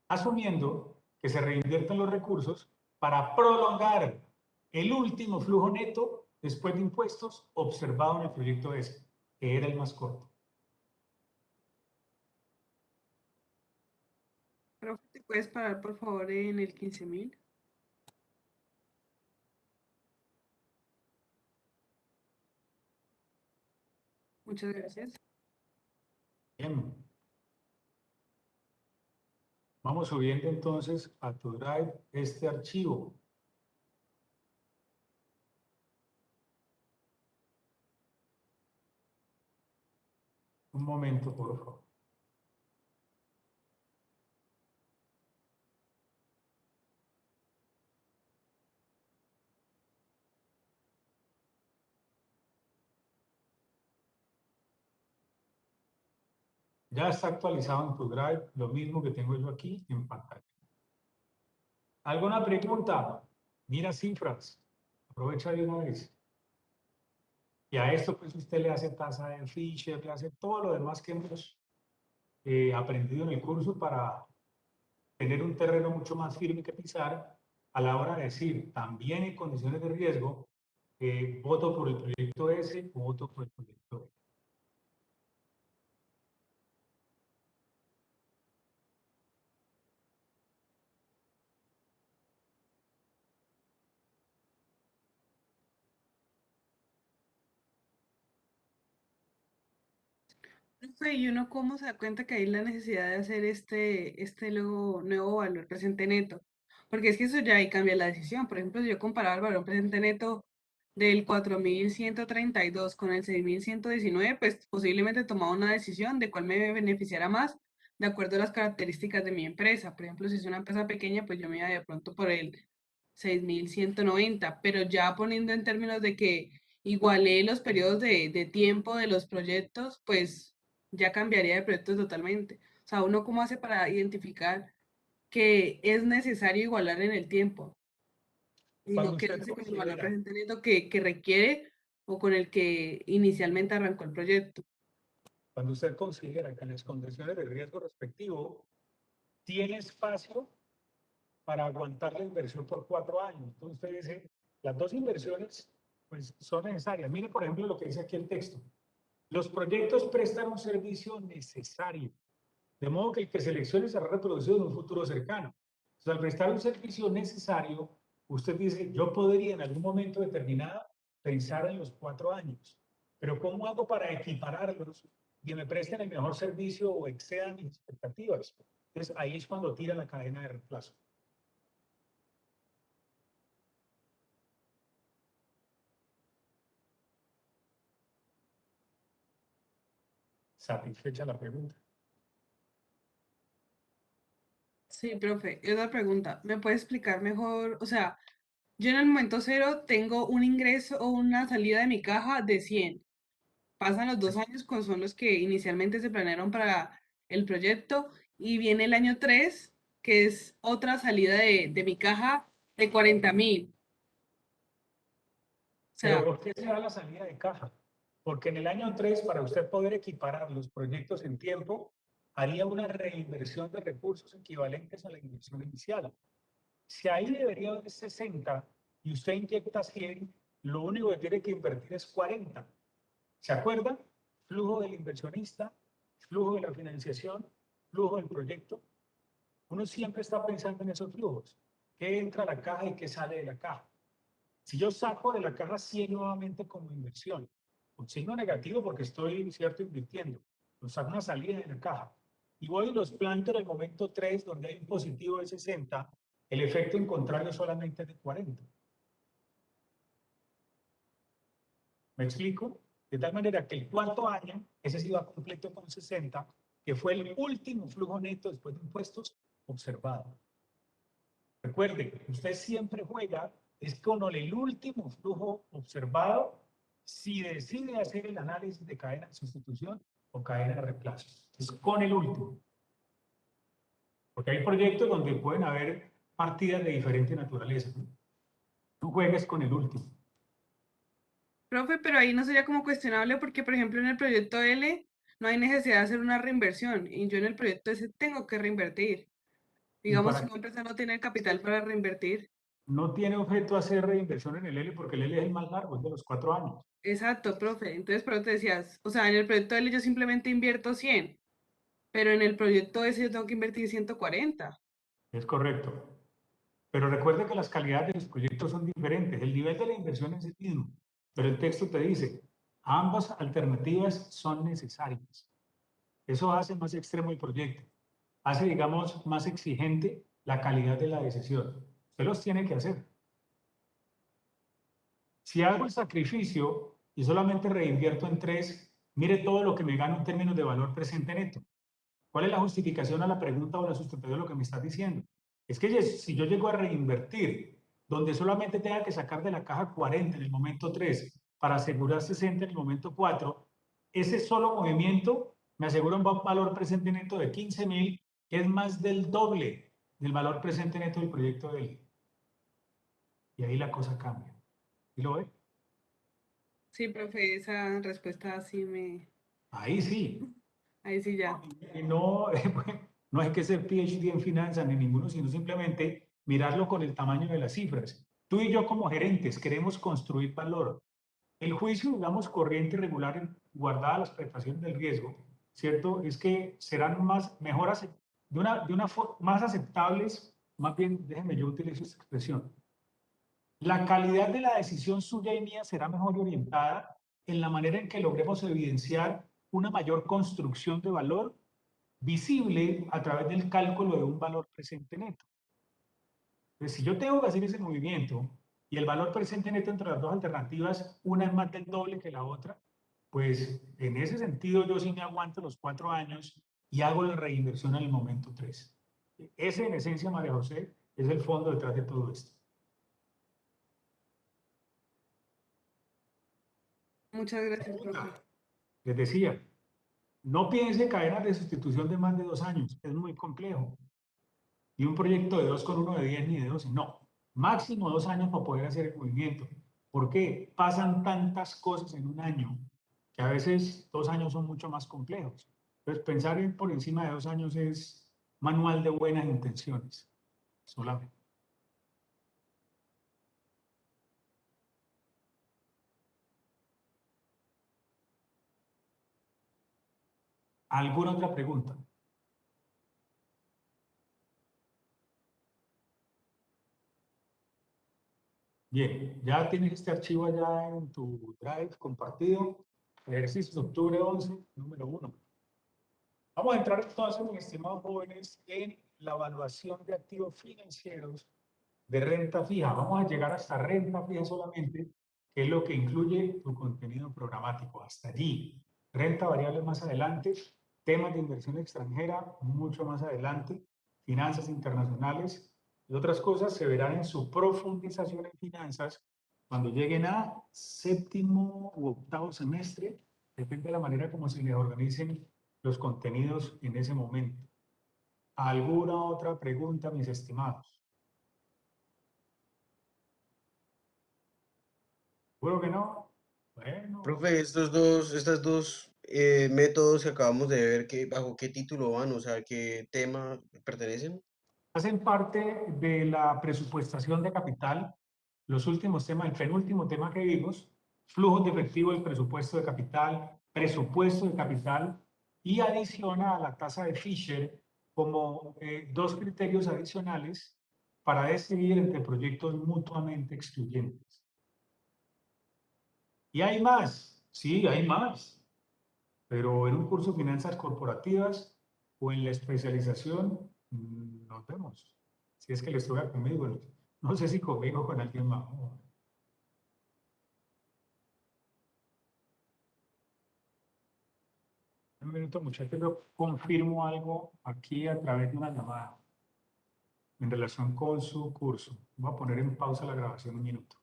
Asumiendo que se reinvierten los recursos para prolongar el último flujo neto después de impuestos observado en el proyecto S, que era el más corto. Profe, ¿te puedes parar, por favor, en el 15.000? Muchas gracias. Bien. Vamos subiendo entonces a tu Drive este archivo. Un momento, por favor. Ya está actualizado en tu Drive, lo mismo que tengo yo aquí en pantalla. ¿Alguna pregunta? Mira cifras. Aprovecha de una vez. Y a esto pues usted le hace tasa de Fisher, le hace todo lo demás que hemos aprendido en el curso para tener un terreno mucho más firme que pisar a la hora de decir, también en condiciones de riesgo, voto por el proyecto S o voto por el proyecto B. Profe, ¿y uno cómo se da cuenta que hay la necesidad de hacer este luego nuevo valor presente neto? Porque es que eso ya ahí cambia la decisión. Por ejemplo, si yo comparaba el valor presente neto del 4.132 con el 6.119, pues posiblemente tomaba una decisión de cuál me beneficiara más de acuerdo a las características de mi empresa. Por ejemplo, si es una empresa pequeña, pues yo me iba de pronto por el 6.190, pero ya poniendo en términos de que igualé los periodos de tiempo de los proyectos, pues ya cambiaría de proyecto totalmente. O sea, ¿uno cómo hace para identificar que es necesario igualar en el tiempo y Cuando no usted quedarse con el valor considera, presente neto que requiere o con el que inicialmente arrancó el proyecto? cuando usted considera que en las condiciones de riesgo respectivo tiene espacio para aguantar la inversión por 4 años. Entonces usted dice, las dos inversiones pues, son necesarias. Mire, por ejemplo, lo que dice aquí el texto. Los proyectos prestan un servicio necesario, de modo que el que seleccione será reproducido en un futuro cercano. O sea, al prestar un servicio necesario, usted dice, yo podría en algún momento determinado pensar en los 4 años, pero ¿cómo hago para equipararlos y que me presten el mejor servicio o excedan mis expectativas? Entonces ahí es cuando tira la cadena de reemplazo. ¿Satisfecha la pregunta? Sí, profe, y otra pregunta, ¿me puede explicar mejor? O sea, yo en el momento cero tengo un ingreso o una salida de mi caja de 100. Pasan los 2 años, son los que inicialmente se planearon para el proyecto, y viene el año 3, que es otra salida de mi caja de 40.000. O Pero sea, ¿por qué se da la salida de caja? Porque en el año 3, para usted poder equiparar los proyectos en tiempo, haría una reinversión de recursos equivalentes a la inversión inicial. Si ahí debería haber 60 y usted inyecta 100, lo único que tiene que invertir es 40. ¿Se acuerda? Flujo del inversionista, flujo de la financiación, flujo del proyecto. Uno siempre está pensando en esos flujos. ¿Qué entra a la caja y qué sale de la caja? Si yo saco de la caja 100 nuevamente como inversión, un signo negativo porque estoy, cierto, invirtiendo, pues saco una salida de la caja y voy y los planto en el momento 3, donde hay un positivo de 60, el efecto en contrario solamente es de 40. ¿Me explico? De tal manera que el cuarto año, ese sí va completo con 60, que fue el último flujo neto después de impuestos observado. Recuerde, usted siempre juega es con el último flujo observado si decide hacer el análisis de cadena de sustitución o cadena de reemplazo. Es con el último. Porque hay proyectos donde pueden haber partidas de diferente naturaleza. Tú juegues con el último. profe, pero ahí no sería como cuestionable porque, por ejemplo, en el proyecto L no hay necesidad de hacer una reinversión y yo en el proyecto S tengo que reinvertir. ¿Y Digamos, si para una qué? empresa no tiene el capital para reinvertir. No tiene objeto hacer reinversión en el L porque el L es el más largo, es de los 4 años. Exacto, profe. Entonces, pero te decías, o sea, en el proyecto L yo simplemente invierto 100, pero en el proyecto S yo tengo que invertir 140. Es correcto. Pero recuerda que las calidades de los proyectos son diferentes. El nivel de la inversión es el mismo. Pero el texto te dice, ambas alternativas son necesarias. Eso hace más extremo el proyecto. Hace, digamos, más exigente la calidad de la decisión. Usted los tiene que hacer. Si hago el sacrificio y solamente reinvierto en 3, mire todo lo que me gano en términos de valor presente neto. ¿Cuál es la justificación a la pregunta o la sustentación de lo que me estás diciendo? Es que si yo llego a reinvertir, donde solamente tenga que sacar de la caja 40 en el momento 3 para asegurar 60 en el momento 4, ese solo movimiento me asegura un valor presente neto de 15.000, que es más del doble del valor presente neto del proyecto de ley. Y ahí la cosa cambia. ¿Y lo ve? Sí, profe, esa respuesta sí Ahí sí. ahí sí ya. Y no, no hay que ser PhD en finanzas ni ninguno, sino simplemente mirarlo con el tamaño de las cifras. Tú y yo como gerentes queremos construir valor. El juicio, digamos, corriente y regular, guardada las prestaciones del riesgo, ¿cierto? Es que serán mejor, más aceptables, más bien, déjenme yo utilizo esta expresión. La calidad de la decisión suya y mía será mejor orientada en la manera en que logremos evidenciar una mayor construcción de valor visible a través del cálculo de un valor presente neto. Entonces, si yo tengo que hacer ese movimiento y el valor presente neto entre las dos alternativas, una es más del doble que la otra, pues en ese sentido yo sí me aguanto los 4 años y hago la reinversión en el momento 3. Ese, en esencia, María José, es el fondo detrás de todo esto. Muchas gracias, profe. Les decía, no piense cadenas de sustitución de más de 2 años, es muy complejo. Y un proyecto de 2 con uno de 10 ni de 12, no. Máximo 2 años para poder hacer el movimiento. ¿Por qué? Pasan tantas cosas en un año que a veces 2 años son mucho más complejos. Entonces, pensar en por encima de 2 años es manual de buenas intenciones, solamente. ¿Alguna otra pregunta? Bien, ya tienes este archivo allá en tu Drive compartido. Ejercicio de octubre 11, número 1. Vamos a entrar entonces, mis estimados jóvenes, en la evaluación de activos financieros de renta fija. Vamos a llegar hasta renta fija solamente, que es lo que incluye tu contenido programático. Hasta allí. Renta variable más adelante, temas de inversión extranjera mucho más adelante, finanzas internacionales y otras cosas se verán en su profundización en finanzas cuando lleguen a séptimo u octavo semestre, depende de la manera como se les organicen los contenidos en ese momento. ¿Alguna otra pregunta, mis estimados? ¿Seguro que no? Bueno, Profe, estas dos métodos que acabamos de ver, ¿bajo qué título van? O sea, ¿qué tema pertenecen? hacen parte de la presupuestación de capital. Los últimos temas, el penúltimo tema que vimos, flujos de efectivo del presupuesto de capital, presupuesto de capital, y adiciona a la tasa de Fisher como dos criterios adicionales para decidir entre proyectos mutuamente excluyentes. Y hay más, sí, hay más, pero en un curso de finanzas corporativas o en la especialización nos vemos. Si es que les toca conmigo, no sé si conmigo o con alguien más. Un minuto, muchachos, yo confirmo algo aquí a través de una llamada en relación con su curso. Voy a poner en pausa la grabación un minuto.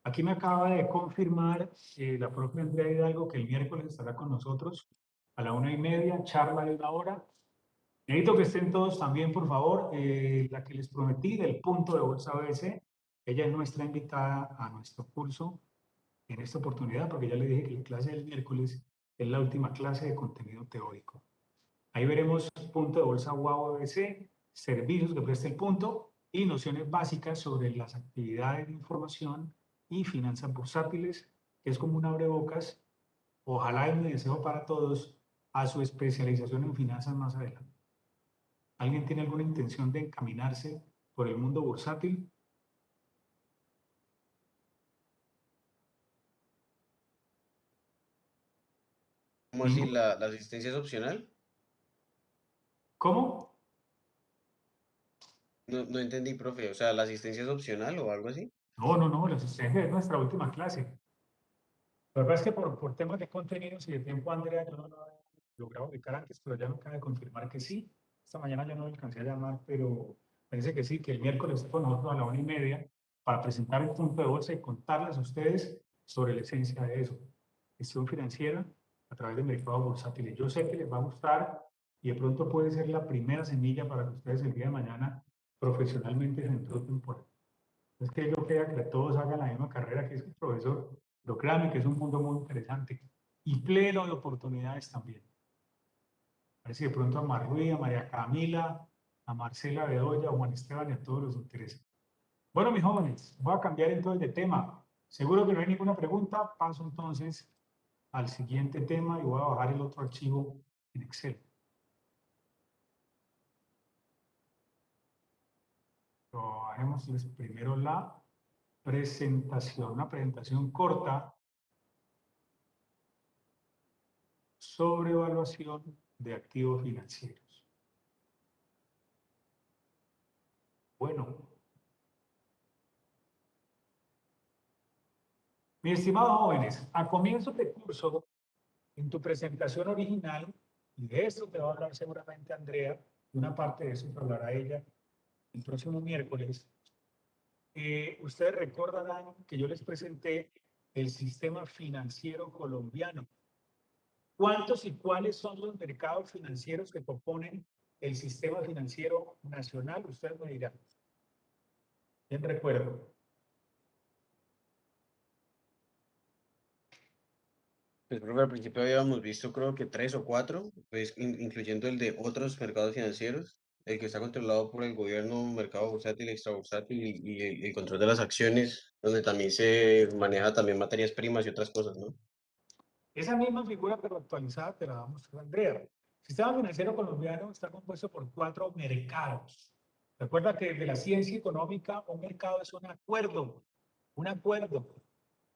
Aquí me acaba de confirmar la propia Andrea Hidalgo que el miércoles estará con nosotros a la 1:30, charla de 1 hora. Necesito que estén todos también, por favor. La que les prometí del punto de Bolsa ABC, ella es nuestra invitada a nuestro curso en esta oportunidad, porque ya le dije que la clase del miércoles es la última clase de contenido teórico. Ahí veremos punto de Bolsa UAU ABC, servicios que presta el punto y nociones básicas sobre las actividades de información y finanzas bursátiles, que es como un abrebocas. Ojalá, y mi deseo para todos, a su especialización en finanzas más adelante. ¿Alguien tiene alguna intención de encaminarse por el mundo bursátil? ¿Cómo así ¿Ninguno? la asistencia es opcional? ¿Cómo? No entendí, profe. O sea, ¿la asistencia es opcional o algo así? No, la asistencia es nuestra última clase. La verdad es que por temas de contenidos y de tiempo, Andrea, yo no lo había logrado ubicar antes, pero ya me acaba de confirmar que sí. Esta mañana yo no le alcancé a llamar, pero parece que sí, que el miércoles está con nosotros a la 1:30 para presentar el punto de bolsa y contarles a ustedes sobre la esencia de eso. Gestión financiera a través de mercados bursátiles. Yo sé que les va a gustar y de pronto puede ser la primera semilla para que ustedes el día de mañana profesionalmente se entroten por ahí. Es que yo quería que todos hagan la misma carrera que es el profesor, pero créanme que es un mundo muy interesante y pleno de oportunidades también. A ver si de pronto a Marruí, a María Camila, a Marcela Bedoya, a Juan Esteban y a todos les interesa. Bueno, mis jóvenes, voy a cambiar entonces de tema. Seguro que no hay ninguna pregunta. Paso entonces al siguiente tema y voy a bajar el otro archivo en Excel. Bajemos primero la presentación, una presentación corta sobre evaluación de activos financieros. Bueno, mis estimados jóvenes, a comienzos de curso, en tu presentación original, y de esto te va a hablar seguramente Andrea, y una parte de eso te hablará ella el próximo miércoles, ustedes recordarán que yo les presenté el sistema financiero colombiano. ¿Cuántos y cuáles son los mercados financieros que componen el sistema financiero nacional? Ustedes me dirán. Bien recuerdo. Pues, profe, al principio habíamos visto creo que 3 o 4, pues incluyendo el de otros mercados financieros, el que está controlado por el gobierno, mercado bursátil, extrabursátil y el control de las acciones, donde también se maneja también materias primas y otras cosas, ¿no? Esa misma figura, pero actualizada, te la va a mostrar Andrea. El sistema financiero colombiano está compuesto por 4 mercados. Recuerda que desde la ciencia económica, un mercado es un acuerdo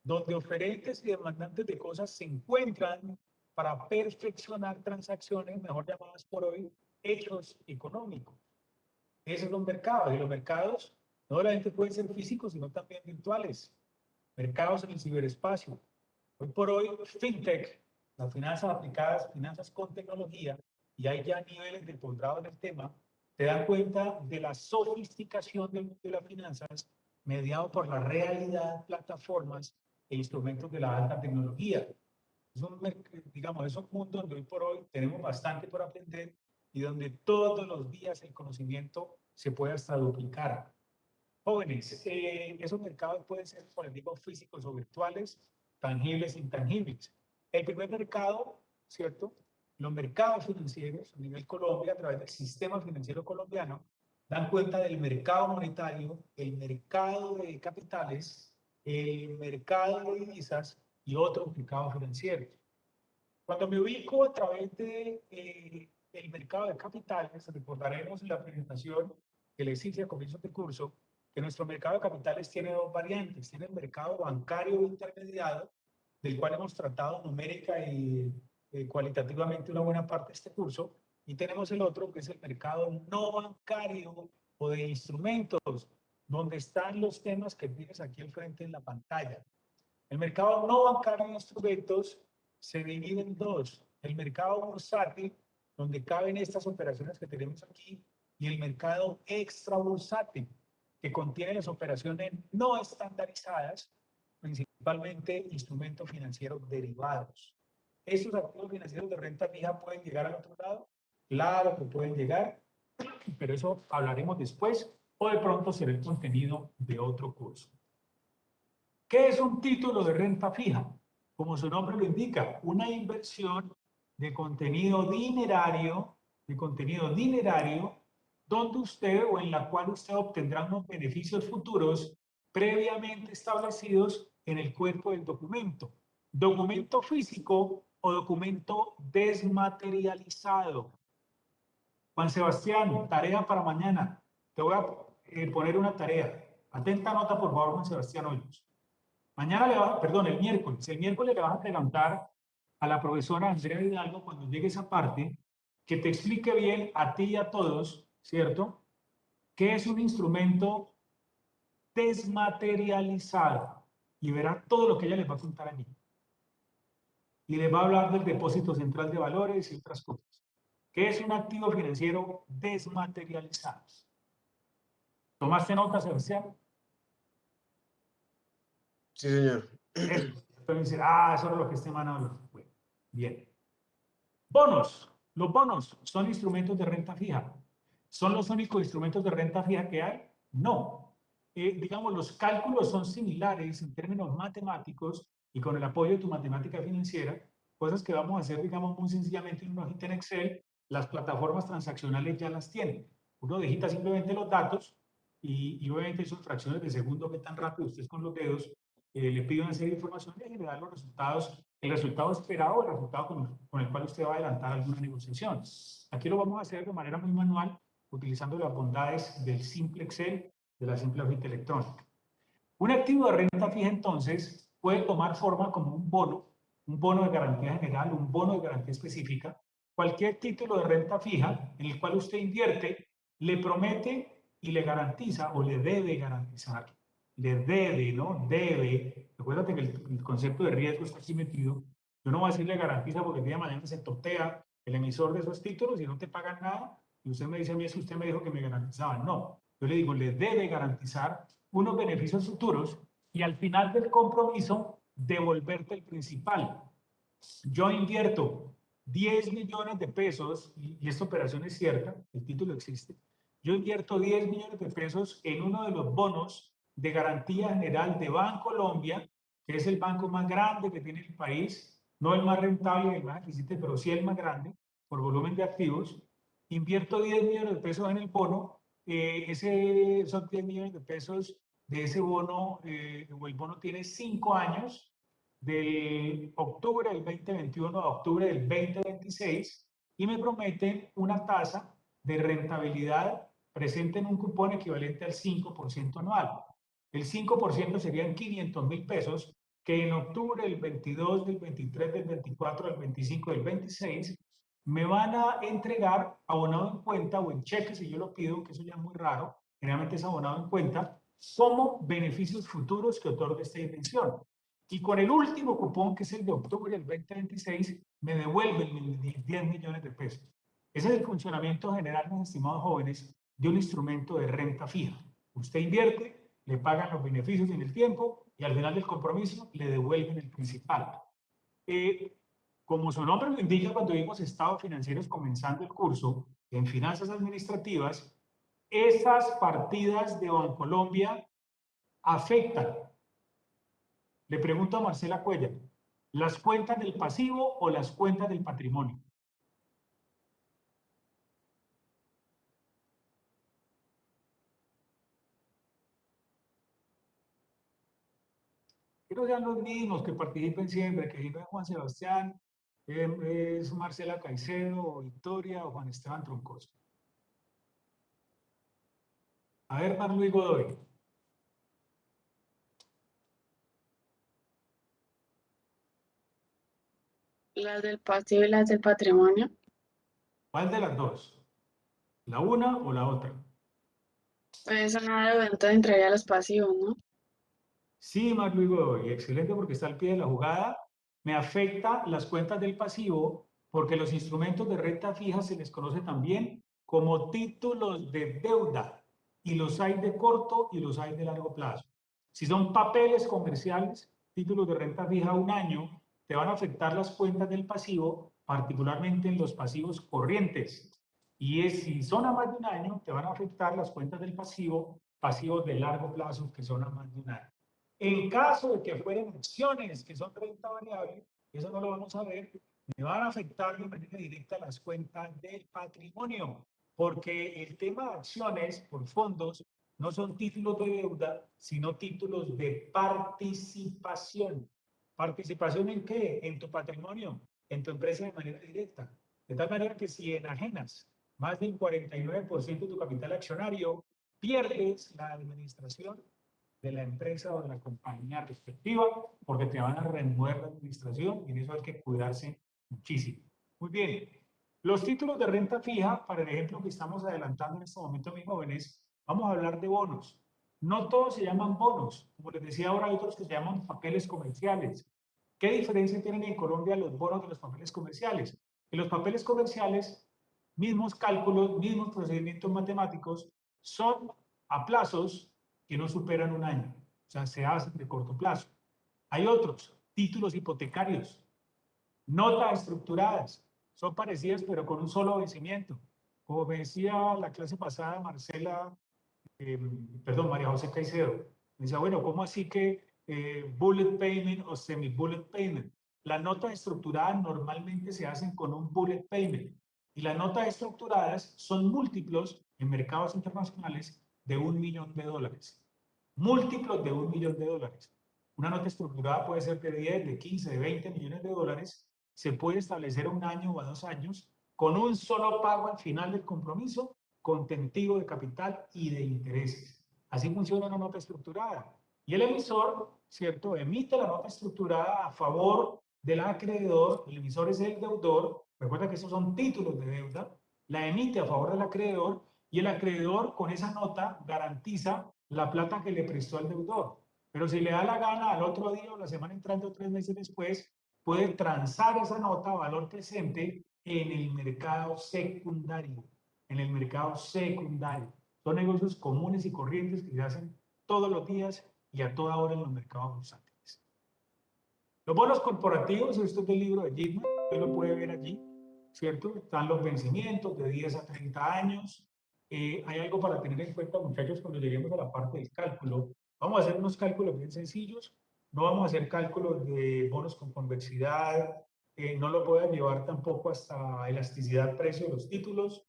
donde oferentes y demandantes de cosas se encuentran para perfeccionar transacciones, mejor llamadas por hoy, hechos económicos. Esos son los mercados, y los mercados no solamente pueden ser físicos, sino también virtuales. Mercados en el ciberespacio. Hoy por hoy, fintech, las finanzas aplicadas, finanzas con tecnología, y hay ya niveles de posgrado en el tema, te dan cuenta de la sofisticación del mundo de las finanzas mediado por la realidad, plataformas e instrumentos de la alta tecnología. Es un, digamos, es un mundo donde hoy por hoy tenemos bastante por aprender y donde todos los días el conocimiento se puede hasta duplicar. Jóvenes, esos mercados pueden ser, por ejemplo, físicos o virtuales, tangibles e intangibles. El primer mercado, ¿cierto? Los mercados financieros a nivel Colombia, a través del sistema financiero colombiano, dan cuenta del mercado monetario, el mercado de capitales, el mercado de divisas y otros mercados financieros. Cuando me ubico a través de, el mercado de capitales, recordaremos en la presentación que les hice a comienzo de curso, que nuestro mercado de capitales tiene 2 variantes. Tiene el mercado bancario intermediado, del cual hemos tratado numérica y cualitativamente una buena parte de este curso, y tenemos el otro, que es el mercado no bancario o de instrumentos, donde están los temas que tienes aquí al frente en la pantalla. El mercado no bancario de instrumentos se divide en 2. El mercado bursátil, donde caben estas operaciones que tenemos aquí, y el mercado extrabursátil, que contiene las operaciones no estandarizadas, principalmente instrumentos financieros derivados. ¿Esos activos financieros de renta fija pueden llegar al otro lado? Claro que pueden llegar, pero eso hablaremos después o de pronto será el contenido de otro curso. ¿Qué es un título de renta fija? Como su nombre lo indica, una inversión de contenido dinerario, donde usted o en la cual usted obtendrá unos beneficios futuros previamente establecidos en el cuerpo del documento. Documento físico o documento desmaterializado. Juan Sebastián, tarea para mañana. Te voy a poner una tarea. Atenta nota, por favor, Juan Sebastián Hoyos. Mañana el miércoles le vas a preguntar a la profesora Andrea Hidalgo cuando llegue esa parte, que te explique bien a ti y a todos, ¿cierto? ¿Qué es un instrumento desmaterializado? Y verá todo lo que ella les va a contar allí. Y les va a hablar del depósito central de valores y otras cosas. ¿Qué es un activo financiero desmaterializado? ¿Tomaste nota, Sebastián? Sí, señor. Entonces dice, eso es lo que este man habla. Bueno, bien. Bonos. Los bonos son instrumentos de renta fija. ¿Son los únicos instrumentos de renta fija que hay? No. Digamos, los cálculos son similares en términos matemáticos y con el apoyo de tu matemática financiera, cosas que vamos a hacer, digamos, muy sencillamente en una hojita en Excel. Las plataformas transaccionales ya las tienen. Uno digita simplemente los datos y obviamente son fracciones de segundo, que tan rápido ustedes con los dedos le pide una serie de informaciones y le da los resultados, el resultado esperado o el resultado con el cual usted va a adelantar alguna negociación. Aquí lo vamos a hacer de manera muy manual, utilizando las bondades del simple Excel, de la simple hojita electrónica. Un activo de renta fija, entonces, puede tomar forma como un bono de garantía general, un bono de garantía específica, cualquier título de renta fija en el cual usted invierte, le promete y le garantiza o le debe garantizar. Le debe, ¿no? Debe. Recuérdate que el concepto de riesgo está aquí metido. Yo no voy a decirle garantiza porque el día de mañana se totea el emisor de esos títulos y no te pagan nada. Y usted me dice a mí, es que usted me dijo que me garantizaban. No, yo le digo, le debe garantizar unos beneficios futuros y al final del compromiso devolverte el principal. Yo invierto 10 millones de pesos, y esta operación es cierta, el título existe, yo invierto 10 millones de pesos en uno de los bonos de garantía general de Bancolombia, que es el banco más grande que tiene el país, no el más rentable, el más eficiente, pero sí el más grande por volumen de activos. Invierto 10 millones de pesos en el bono, esos 10 millones de pesos de ese bono, o el bono tiene 5 años, de octubre del 2021 a octubre del 2026, y me prometen una tasa de rentabilidad presente en un cupón equivalente al 5% anual. El 5% serían 500.000 pesos que en octubre del 22, del 23, del 24, del 25, del 26 me van a entregar abonado en cuenta o en cheque si yo lo pido, que eso ya es muy raro, generalmente es abonado en cuenta, como beneficios futuros que otorga esta inversión. Y con el último cupón, que es el de octubre del 2026, me devuelven 10 millones de pesos. Ese es el funcionamiento general, mis estimados jóvenes, de un instrumento de renta fija. Usted invierte, le pagan los beneficios en el tiempo y al final del compromiso le devuelven el principal. Como su nombre lo indica, cuando vimos estados financieros comenzando el curso, en finanzas administrativas, esas partidas de Bancolombia afectan. Le pregunto a Marcela Cuellar, ¿las cuentas del pasivo o las cuentas del patrimonio? Que no sean los mismos que participen siempre, que si no es Juan Sebastián, es Marcela Caicedo, o Victoria, o Juan Esteban Troncoso. A ver, Mar Luis Godoy. Las del pasivo y las del patrimonio. ¿Cuál de las dos? ¿La una o la otra? Pues una de evento entraría a los pasivos, ¿no? Sí, Mar Luis Godoy, excelente porque está al pie de la jugada. Me afecta las cuentas del pasivo porque los instrumentos de renta fija se les conoce también como títulos de deuda y los hay de corto y los hay de largo plazo. Si son papeles comerciales, títulos de renta fija a un año, te van a afectar las cuentas del pasivo, particularmente en los pasivos corrientes. Y si son a más de un año, te van a afectar las cuentas del pasivo, pasivos de largo plazo que son a más de un año. En caso de que fueran acciones que son renta variable, eso no lo vamos a ver, me van a afectar de manera directa las cuentas del patrimonio, porque el tema de acciones por fondos no son títulos de deuda, sino títulos de participación. ¿Participación en qué? En tu patrimonio, en tu empresa de manera directa. De tal manera que si enajenas más del 49% de tu capital accionario, pierdes la administración de la empresa o de la compañía respectiva, porque te van a remover la administración y en eso hay que cuidarse muchísimo. Muy bien. Los títulos de renta fija, para el ejemplo que estamos adelantando en este momento, mis jóvenes, vamos a hablar de bonos. No todos se llaman bonos. Como les decía ahora, hay otros que se llaman papeles comerciales. ¿Qué diferencia tienen en Colombia los bonos de los papeles comerciales? En los papeles comerciales, mismos cálculos, mismos procedimientos matemáticos, son a plazos que no superan un año. O sea, se hacen de corto plazo. Hay otros, títulos hipotecarios, notas estructuradas, son parecidas pero con un solo vencimiento. Como me decía la clase pasada Marcela, María José Caicedo, me decía, bueno, ¿cómo así que bullet payment o semi-bullet payment? Las notas estructuradas normalmente se hacen con un bullet payment y las notas estructuradas son múltiplos en mercados internacionales de $1 millón. Múltiplos de $1 millón. Una nota estructurada puede ser de 10, de 15, de 20 millones de dólares. Se puede establecer a un año o a 2 años con un solo pago al final del compromiso, contentivo de capital y de intereses. Así funciona una nota estructurada. Y el emisor, ¿cierto?, emite la nota estructurada a favor del acreedor. El emisor es el deudor. Recuerda que esos son títulos de deuda. La emite a favor del acreedor y el acreedor con esa nota garantiza la plata que le prestó al deudor. Pero si le da la gana al otro día o la semana entrante o 3 meses después, puede transar esa nota a valor presente en el mercado secundario. En el mercado secundario. Son negocios comunes y corrientes que se hacen todos los días y a toda hora en los mercados bursátiles. Los bonos corporativos, esto es del libro de Gitman, usted lo puede ver allí, ¿cierto? Están los vencimientos de 10 a 30 años. Hay algo para tener en cuenta, muchachos, cuando lleguemos a la parte del cálculo. Vamos a hacer unos cálculos bien sencillos. No vamos a hacer cálculos de bonos con convexidad. No lo pueden llevar tampoco hasta elasticidad precio de los títulos,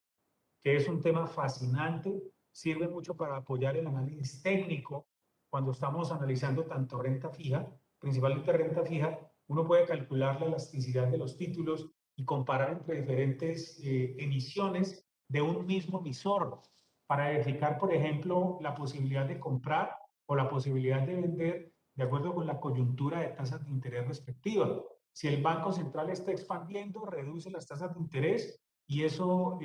que es un tema fascinante. Sirve mucho para apoyar el análisis técnico cuando estamos analizando tanto renta fija, principalmente renta fija. Uno puede calcular la elasticidad de los títulos y comparar entre diferentes emisiones de un mismo emisor para verificar, por ejemplo, la posibilidad de comprar o la posibilidad de vender de acuerdo con la coyuntura de tasas de interés respectiva. Si el Banco Central está expandiendo, reduce las tasas de interés y eso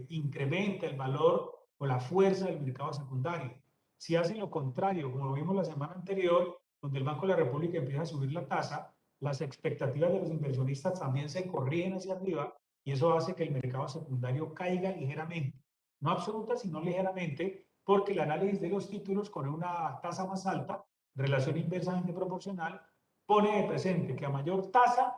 incrementa el valor o la fuerza del mercado secundario. Si hace lo contrario, como lo vimos la semana anterior, donde el Banco de la República empieza a subir la tasa, las expectativas de los inversionistas también se corrigen hacia arriba y eso hace que el mercado secundario caiga ligeramente. No absoluta, sino ligeramente, porque el análisis de los títulos con una tasa más alta, relación inversamente proporcional, pone de presente que a mayor tasa,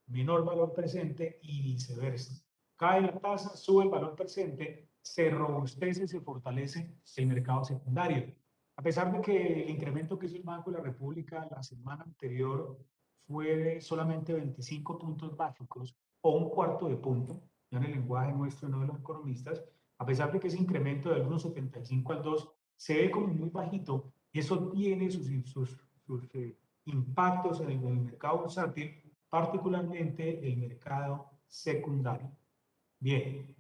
menor valor presente y viceversa. Cae la tasa, sube el valor presente, se robustece, se fortalece el mercado secundario. A pesar de que el incremento que hizo el Banco de la República la semana anterior fue de solamente 25 puntos básicos o un cuarto de punto, ya en el lenguaje nuestro, no de los economistas, a pesar de que ese incremento del 1,75 al 2 se ve como muy bajito, eso tiene sus impactos en el mercado bursátil, particularmente el mercado secundario. Bien,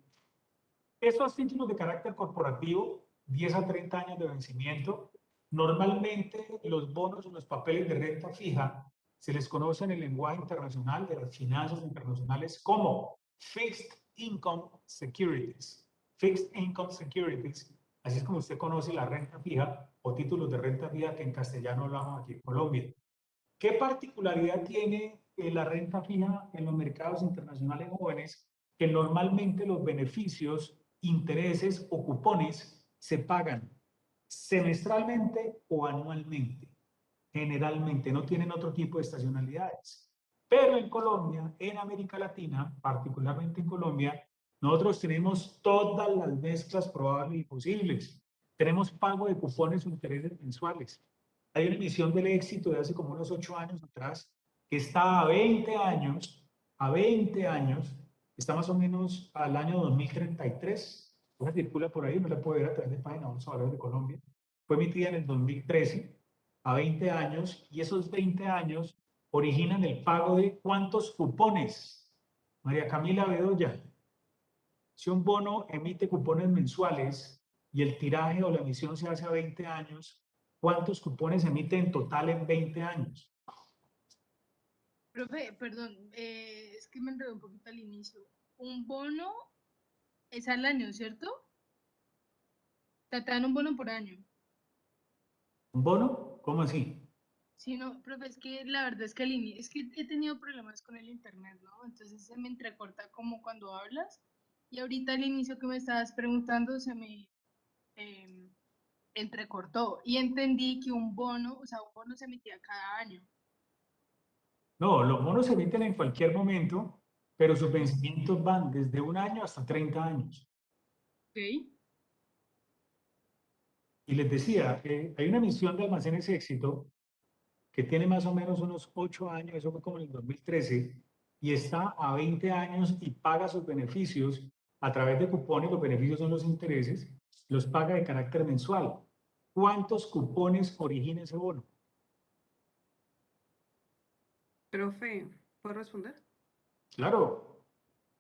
estos títulos de carácter corporativo, 10 a 30 años de vencimiento, normalmente los bonos o los papeles de renta fija se les conoce en el lenguaje internacional de las finanzas internacionales como Fixed Income Securities. Fixed Income Securities, así es como usted conoce la renta fija o títulos de renta fija que en castellano hablamos aquí en Colombia. ¿Qué particularidad tiene la renta fija en los mercados internacionales jóvenes? Que normalmente los beneficios, intereses o cupones se pagan semestralmente o anualmente. generalmente, no tienen otro tipo de estacionalidades. Pero en Colombia, en América Latina, particularmente en Colombia, nosotros tenemos todas las mezclas probables y posibles. Tenemos pago de cupones o intereses mensuales. Hay una emisión del éxito de hace como unos 8 años atrás, que está a 20 años, está más o menos al año 2033. Una circula por ahí, no la puede ver a través de Página 11 Valores de Colombia. Fue emitida en el 2013, a 20 años, y esos 20 años originan el pago de ¿cuántos cupones? María Camila Bedoya, si un bono emite cupones mensuales y el tiraje o la emisión se hace a 20 años, ¿cuántos cupones emite en total en 20 años? Profe, perdón, es que me enredé un poquito al inicio. Un bono es al año, ¿cierto? Te dan un bono por año. ¿Un bono? ¿Cómo así? Sí, no, profe, es que la verdad es que es que he tenido problemas con el internet, ¿no? Entonces se me entrecorta como cuando hablas. Y ahorita al inicio que me estabas preguntando se me em, entrecortó. Y entendí que un bono, o sea, un bono se emitía cada año. No, los bonos se emiten en cualquier momento, pero sus vencimientos van desde 1 año hasta 30 años. ¿Ok? Y les decía, hay una emisión de Almacenes Éxito que tiene más o menos unos 8 años, eso fue como en el 2013, y está a 20 años y paga sus beneficios a través de cupones. Los beneficios son los intereses, los paga de carácter mensual. ¿Cuántos cupones origina ese bono? Profe, ¿puedo responder? Claro,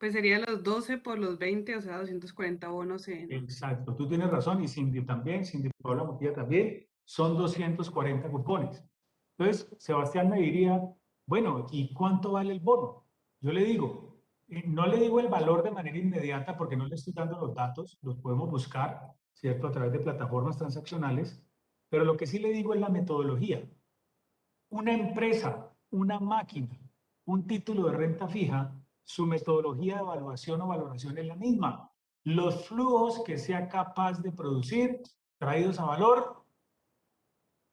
Pues sería los 12 por los 20, o sea, 240 bonos en... exacto, tú tienes razón, y Cindy también, Cindy Paola Montilla también, son 240 cupones. Entonces, Sebastián me diría, bueno, ¿y cuánto vale el bono? Yo le digo, no le digo el valor de manera inmediata porque no le estoy dando los datos, los podemos buscar, ¿cierto?, a través de plataformas transaccionales, pero lo que sí le digo es la metodología. Una empresa, una máquina, un título de renta fija, su metodología de evaluación o valoración es la misma. Los flujos que sea capaz de producir, traídos a valor,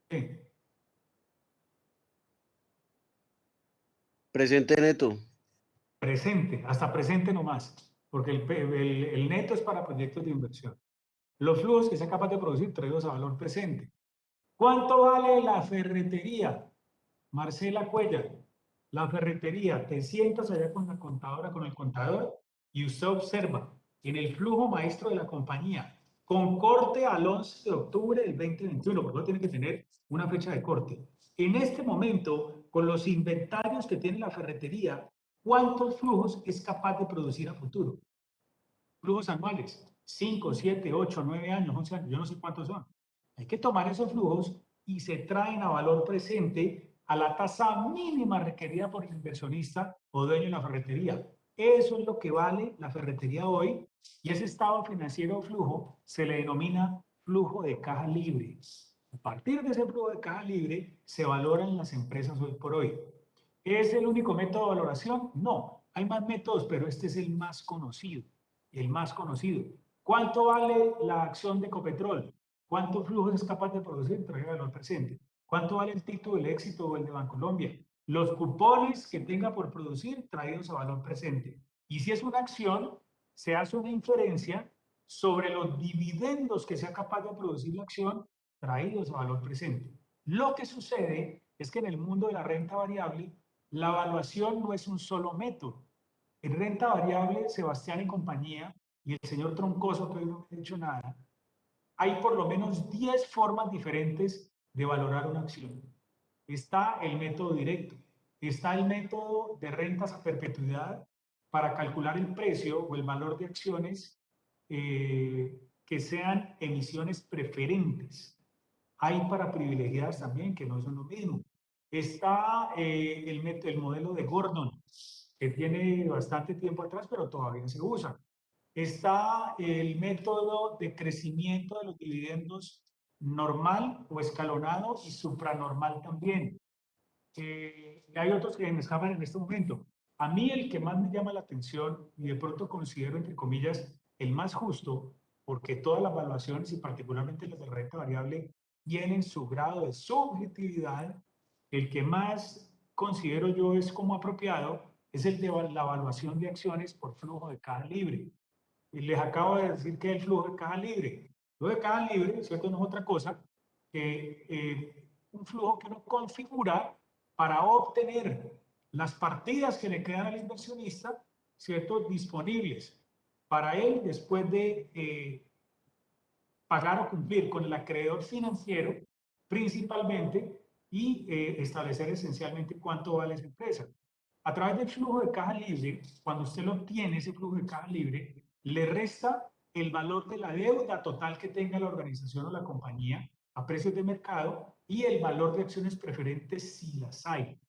¿qué? Presente neto. Presente, hasta presente nomás, porque el neto es para proyectos de inversión. Los flujos que sea capaz de producir, traídos a valor presente. ¿Cuánto vale la ferretería? Marcela Cuellar, la ferretería, te sientas allá con la contadora, con el contador, y usted observa en el flujo maestro de la compañía, con corte al 11 de octubre del 2021, porque no tiene que tener una fecha de corte. En este momento, con los inventarios que tiene la ferretería, ¿cuántos flujos es capaz de producir a futuro? Flujos anuales, 5, 7, 8, 9 años, 11 años, yo no sé cuántos son. Hay que tomar esos flujos y se traen a valor presente a la tasa mínima requerida por el inversionista o dueño de la ferretería. Eso es lo que vale la ferretería hoy, y ese estado financiero o flujo se le denomina flujo de caja libre. A partir de ese flujo de caja libre se valoran las empresas hoy por hoy. ¿Es el único método de valoración? No, hay más métodos, pero este es el más conocido. El más conocido. ¿Cuánto vale la acción de Ecopetrol? ¿Cuántos flujos es capaz de producir? Trae valor presente. ¿Cuánto vale el título del éxito o el de Bancolombia? Los cupones que tenga por producir traídos a valor presente. Y si es una acción, se hace una inferencia sobre los dividendos que sea capaz de producir la acción traídos a valor presente. Lo que sucede es que en el mundo de la renta variable, la evaluación no es un solo método. En renta variable, Sebastián y compañía, y el señor Troncoso, que hoy no me ha dicho nada, hay por lo menos 10 formas diferentes de valorar una acción. Está el método directo, está el método de rentas a perpetuidad para calcular el precio o el valor de acciones que sean emisiones preferentes. Hay para privilegiadas también, que no son lo mismo. Está el modelo de Gordon, que tiene bastante tiempo atrás, pero todavía se usa. Está el método de crecimiento de los dividendos normal o escalonado y supranormal también. Hay otros que me escapan en este momento. A mí el que más me llama la atención y de pronto considero, entre comillas, el más justo, porque todas las evaluaciones y particularmente las de renta variable tienen su grado de subjetividad. El que más considero yo es como apropiado es el de la evaluación de acciones por flujo de caja libre. Y les acabo de decir que el flujo de caja libre. El flujo de caja libre, ¿cierto? No es otra cosa que un flujo que uno configura para obtener las partidas que le quedan al inversionista, ¿cierto? Disponibles para él después de pagar o cumplir con el acreedor financiero principalmente y establecer esencialmente cuánto vale esa empresa. A través del flujo de caja libre, cuando usted lo obtiene, ese flujo de caja libre, le resta el valor de la deuda total que tenga la organización o la compañía a precios de mercado y el valor de acciones preferentes si las hay.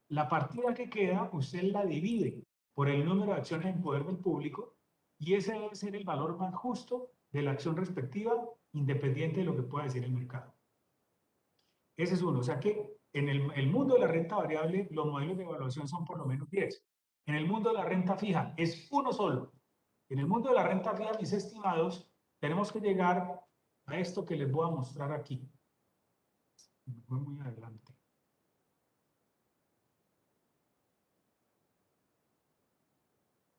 La partida que queda, usted la divide por el número de acciones en poder del público y ese debe ser el valor más justo de la acción respectiva, independiente de lo que pueda decir el mercado. Ese es uno. O sea que en el mundo de la renta variable, los modelos de evaluación son por lo menos 10. En el mundo de la renta fija es uno solo. En el mundo de la renta fija, mis estimados, tenemos que llegar a esto que les voy a mostrar aquí. Me voy muy adelante.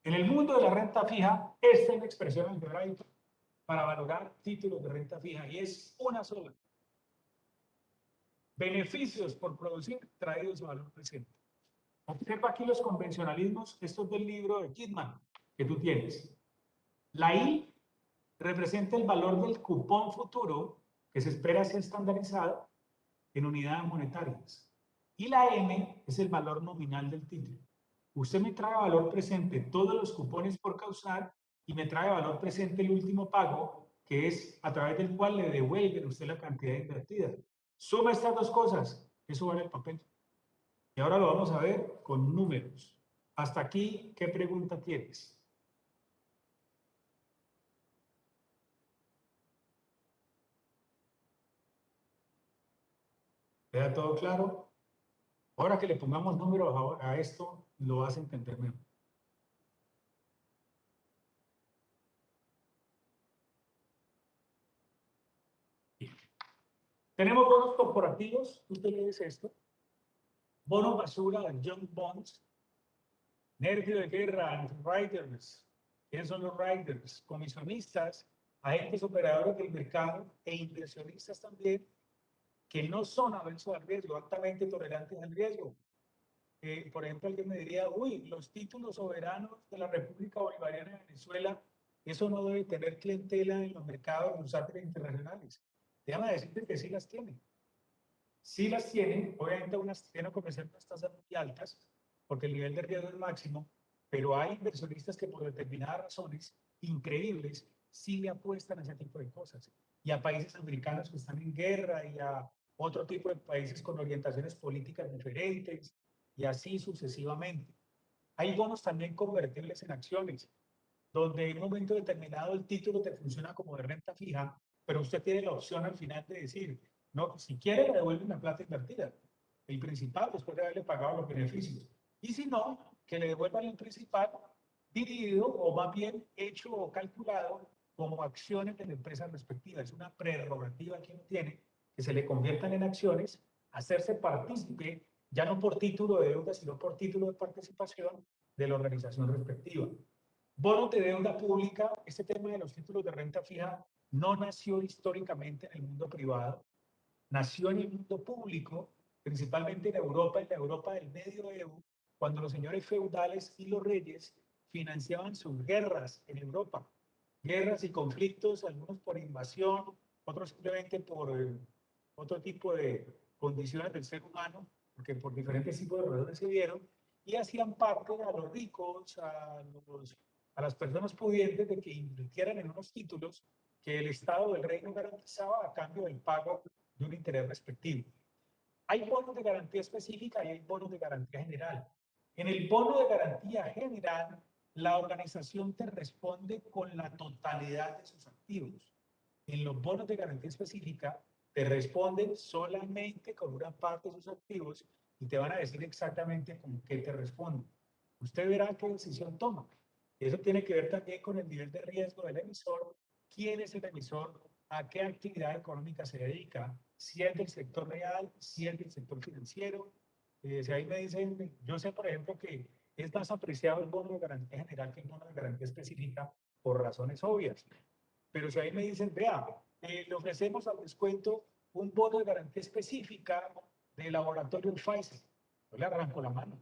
En el mundo de la renta fija, esta es la expresión algebraica para valorar títulos de renta fija y es una sola. Beneficios por producir traídos a valor presente. Observa aquí los convencionalismos, esto es del libro de Kidman que tú tienes. La I representa el valor del cupón futuro que se espera ser estandarizado en unidades monetarias. Y la M es el valor nominal del título. Usted me trae valor presente todos los cupones por causar y me trae valor presente el último pago, que es a través del cual le devuelven a usted la cantidad invertida. Suma estas dos cosas, eso vale el papel. Y ahora lo vamos a ver con números. Hasta aquí, ¿qué pregunta tienes? ¿Queda todo claro? Ahora que le pongamos números a esto, lo vas a entender mejor. Bien. Tenemos bonos corporativos, usted lees esto. Bonos basura, junk bonds. Nervio de guerra, riders. ¿Quiénes son los riders? Comisionistas, agentes operadores del mercado e inversionistas también, que no son aversos al riesgo, altamente tolerantes al riesgo. Por ejemplo, alguien me diría, uy, los títulos soberanos de la República Bolivariana de Venezuela, eso no debe tener clientela en los mercados bursátiles internacionales. Déjame decirte que sí las tienen. Sí las tienen, obviamente tienen que ofrecer unas tasas muy altas, porque el nivel de riesgo es máximo, pero hay inversionistas que por determinadas razones increíbles sí le apuestan a ese tipo de cosas. Y a países americanos que están en guerra y a otro tipo de países con orientaciones políticas diferentes y así sucesivamente. Hay bonos también convertibles en acciones, donde en un momento determinado el título te funciona como de renta fija, pero usted tiene la opción al final de decir, no, si quiere le devuelven la plata invertida, el principal después de haberle pagado los beneficios. Y si no, que le devuelvan el principal dividido o más bien hecho o calculado como acciones de la empresa respectiva. Es una prerrogativa que uno tiene, que se le conviertan en acciones, hacerse partícipe, ya no por título de deuda, sino por título de participación de la organización respectiva. Bonos de deuda pública, este tema de los títulos de renta fija no nació históricamente en el mundo privado, nació en el mundo público, principalmente en Europa del medioevo, cuando los señores feudales y los reyes financiaban sus guerras en Europa. Guerras y conflictos, algunos por invasión, otros simplemente por otro tipo de condiciones del ser humano, porque por diferentes tipos de razones se dieron, y hacían parte a los ricos, a las personas pudientes de que invirtieran en unos títulos que el Estado del Reino garantizaba a cambio del pago de un interés respectivo. Hay bonos de garantía específica y hay bonos de garantía general. En el bono de garantía general, la organización te responde con la totalidad de sus activos. En los bonos de garantía específica, te responden solamente con una parte de sus activos y te van a decir exactamente con qué te responden. Usted verá qué decisión toma. Eso tiene que ver también con el nivel de riesgo del emisor, quién es el emisor a qué actividad económica se dedica, si es del sector real, si es del sector financiero. Si ahí me dicen, yo sé, por ejemplo, que es más apreciado el bono de garantía general que el bono de garantía específica por razones obvias. Pero si ahí me dicen, vea, le ofrecemos al descuento un bono de garantía específica del laboratorio Pfizer, yo le arranco la mano.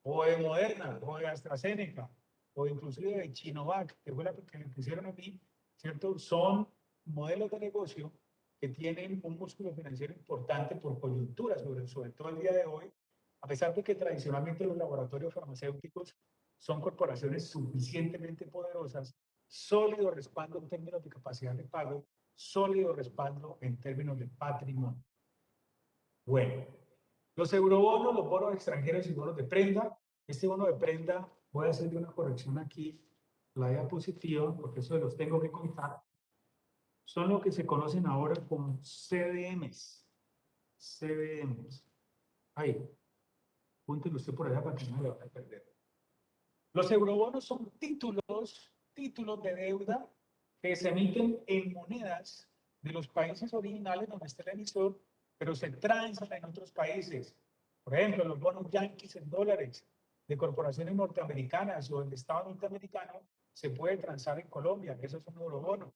O de Moderna, o de AstraZeneca, o inclusive de Chinovac, que fue la que me pusieron a mí, ¿cierto? Son modelos de negocio que tienen un músculo financiero importante por coyuntura, sobre todo el día de hoy, a pesar de que tradicionalmente los laboratorios farmacéuticos son corporaciones suficientemente poderosas, sólido respaldo en términos de capacidad de pago, sólido respaldo en términos de patrimonio. Bueno, los eurobonos, los bonos extranjeros y bonos de prenda. Este bono de prenda, voy a hacerle una corrección aquí, la diapositiva, porque eso los tengo que contar. Son lo que se conocen ahora como CDMs. CDMs. Ahí, púntelo usted por allá para que no me lo vaya a perder. Los eurobonos son títulos de deuda que se emiten en monedas de los países originales donde está el emisor, pero se transan en otros países. Por ejemplo, los bonos yanquis en dólares de corporaciones norteamericanas o del Estado norteamericano se puede transar en Colombia, que eso es un eurobono.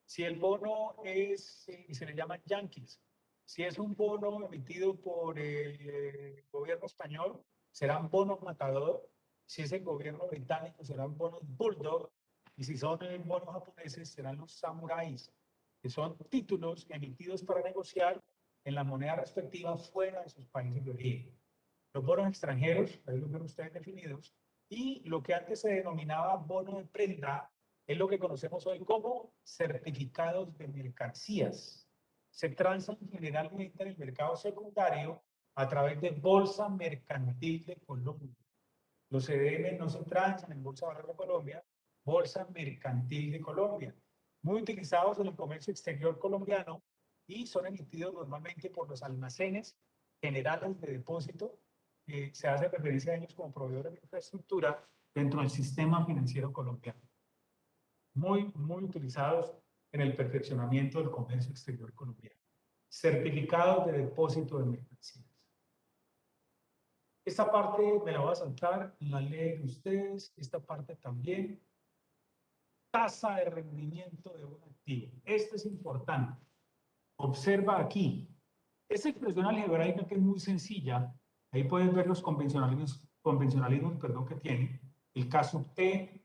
Si el bono es, y se le llaman yanquis, si es un bono emitido por el gobierno español, serán bonos matador. Si es el gobierno británico, serán bonos bulldog. Y si son bonos japoneses, serán los samuráis, que son títulos emitidos para negociar en la moneda respectiva fuera de sus países de origen. Los bonos extranjeros, ahí los ven ustedes definidos, y lo que antes se denominaba bono de prenda, es lo que conocemos hoy como certificados de mercancías. Se transan generalmente en el mercado secundario a través de Bolsa Mercantil de Colombia. Los CDM no se transan en Bolsa de Valores de Colombia, Bolsa Mercantil de Colombia. Muy utilizados en el comercio exterior colombiano y son emitidos normalmente por los almacenes generales de depósito. Se hace referencia a ellos como proveedores de infraestructura dentro del sistema financiero colombiano. Muy utilizados en el perfeccionamiento del comercio exterior colombiano. Certificados de depósito de mercancías. Esta parte me la voy a saltar, la leen ustedes, esta parte también. Tasa de rendimiento de un activo. Esto es importante. Observa aquí. Esta expresión algebraica que es muy sencilla, ahí puedes ver los convencionalismos que tiene. El caso T,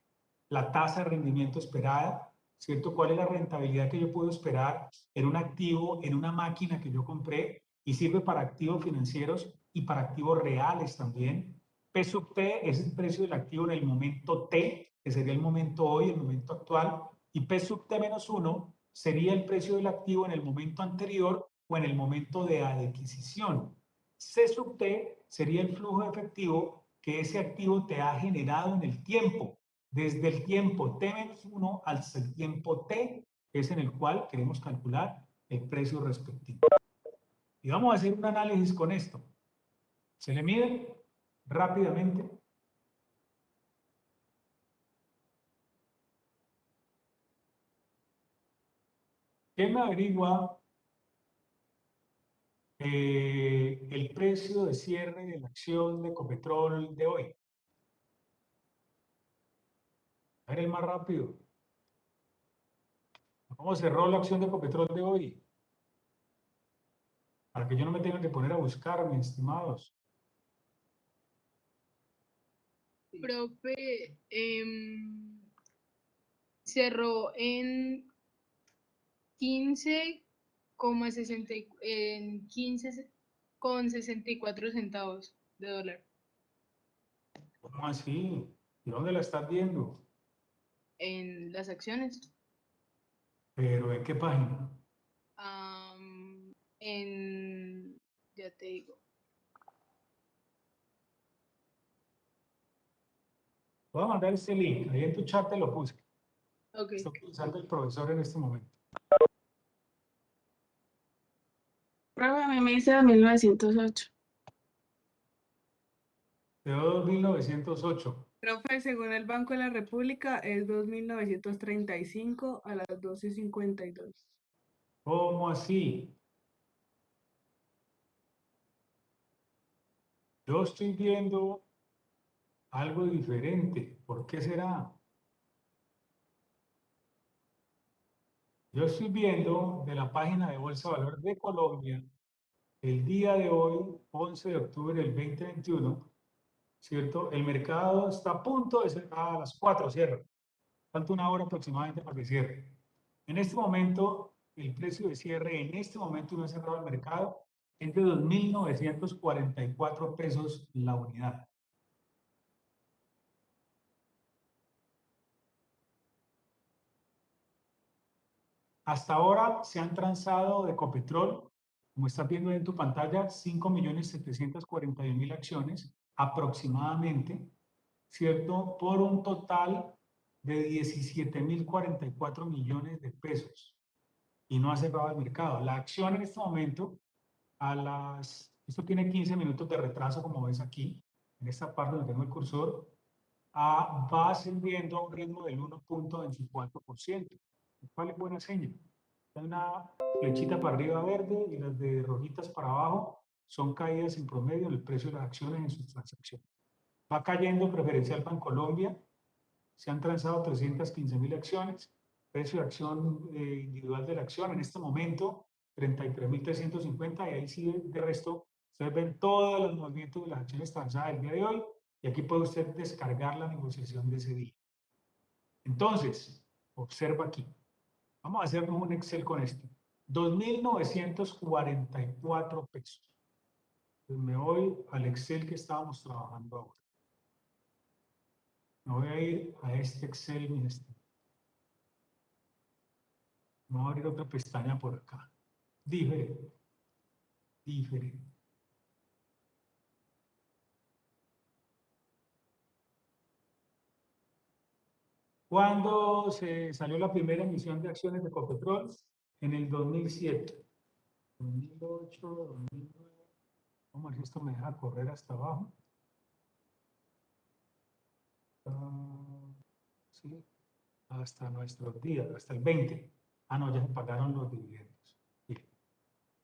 la tasa de rendimiento esperada, ¿cierto? ¿Cuál es la rentabilidad que yo puedo esperar en un activo, en una máquina que yo compré y sirve para activos financieros y para activos reales también? P sub T es el precio del activo en el momento T, que sería el momento hoy, el momento actual, y P sub T menos 1 sería el precio del activo en el momento anterior o en el momento de adquisición. C sub T sería el flujo efectivo que ese activo te ha generado en el tiempo, desde el tiempo T-1 hasta el tiempo T, que es en el cual queremos calcular el precio respectivo. Y vamos a hacer un análisis con esto. Se le mide rápidamente. ¿Qué me averigua el precio de cierre de la acción de Ecopetrol de hoy? A ver el más rápido. ¿Cómo cerró la acción de Ecopetrol de hoy? Para que yo no me tenga que poner a buscar, mis estimados. Profe, cerró en 15,64 centavos de dólar. ¿Cómo así? ¿Y dónde la estás viendo? En las acciones. ¿Pero en qué página? Ya te digo. Voy a mandar este link. Ahí en tu chat te lo puse. Ok. Está utilizando el profesor en este momento. Profe, a mí me dice 1908. Quedó 1908. Profe, según el Banco de la República, es 2.935 a las 12:52. ¿Cómo así? Yo estoy viendo algo diferente. ¿Por qué será? Yo estoy viendo de la página de Bolsa de Valores de Colombia, el día de hoy, 11 de octubre del 2021, ¿cierto? El mercado está a punto de cerrar a las 4, cierra. Falta una hora aproximadamente para que cierre. En este momento, el precio de cierre, en este momento no ha cerrado el mercado, es de 2.944 pesos la unidad. Hasta ahora se han transado de Ecopetrol, como estás viendo en tu pantalla, 5.741.000 acciones aproximadamente, ¿cierto? Por un total de 17.044 millones de pesos. Y no ha cerrado el mercado. La acción en este momento, esto tiene 15 minutos de retraso, como ves aquí, en esta parte donde tengo el cursor, va ascendiendo a un ritmo del 1.24%, lo cual es buena señal. Hay una flechita para arriba verde y las de rojitas para abajo son caídas en promedio en el precio de las acciones en sus transacciones. Va cayendo preferencial Bancolombia, se han transado 315.000 acciones, precio de acción individual de la acción en este momento 33.350 y ahí sí de resto ustedes ven todos los movimientos de las acciones transadas el día de hoy y aquí puede usted descargar la negociación de ese día. Entonces, observa aquí. Vamos a hacernos un Excel con esto. 2.944 pesos. Entonces me voy al Excel que estábamos trabajando ahora. Me voy a ir a este Excel, mi estimado. Vamos a abrir otra pestaña por acá. Diferente. Diferente. ¿Cuándo se salió la primera emisión de acciones de Ecopetrol? En el 2007. 2008, 2009. Vamos a ver si esto me deja correr hasta abajo. Sí, hasta nuestros días, hasta el 20. Ah, no, ya se pagaron los dividendos. Bien.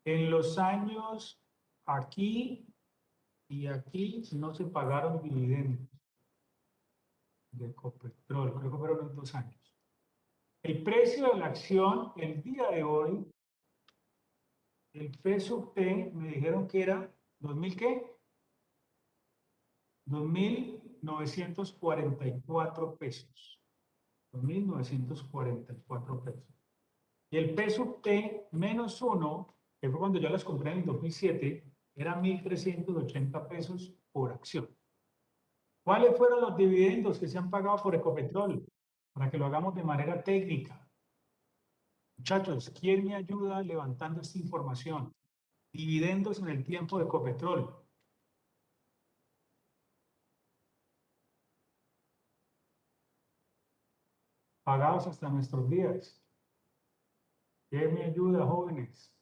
En los años aquí y aquí no se pagaron dividendos de Ecopetrol, creo que fueron en 2 años. El precio de la acción el día de hoy, el peso P, me dijeron que era 2.000 ¿qué? 2.944 pesos. 2.944 pesos. Y el peso T menos 1, que fue cuando yo las compré en el 2007, era 1.380 pesos por acción. ¿Cuáles fueron los dividendos que se han pagado por Ecopetrol? Para que lo hagamos de manera técnica. Muchachos, ¿quién me ayuda levantando esta información? Dividendos en el tiempo de Ecopetrol. Pagados hasta nuestros días. ¿Quién me ayuda, jóvenes?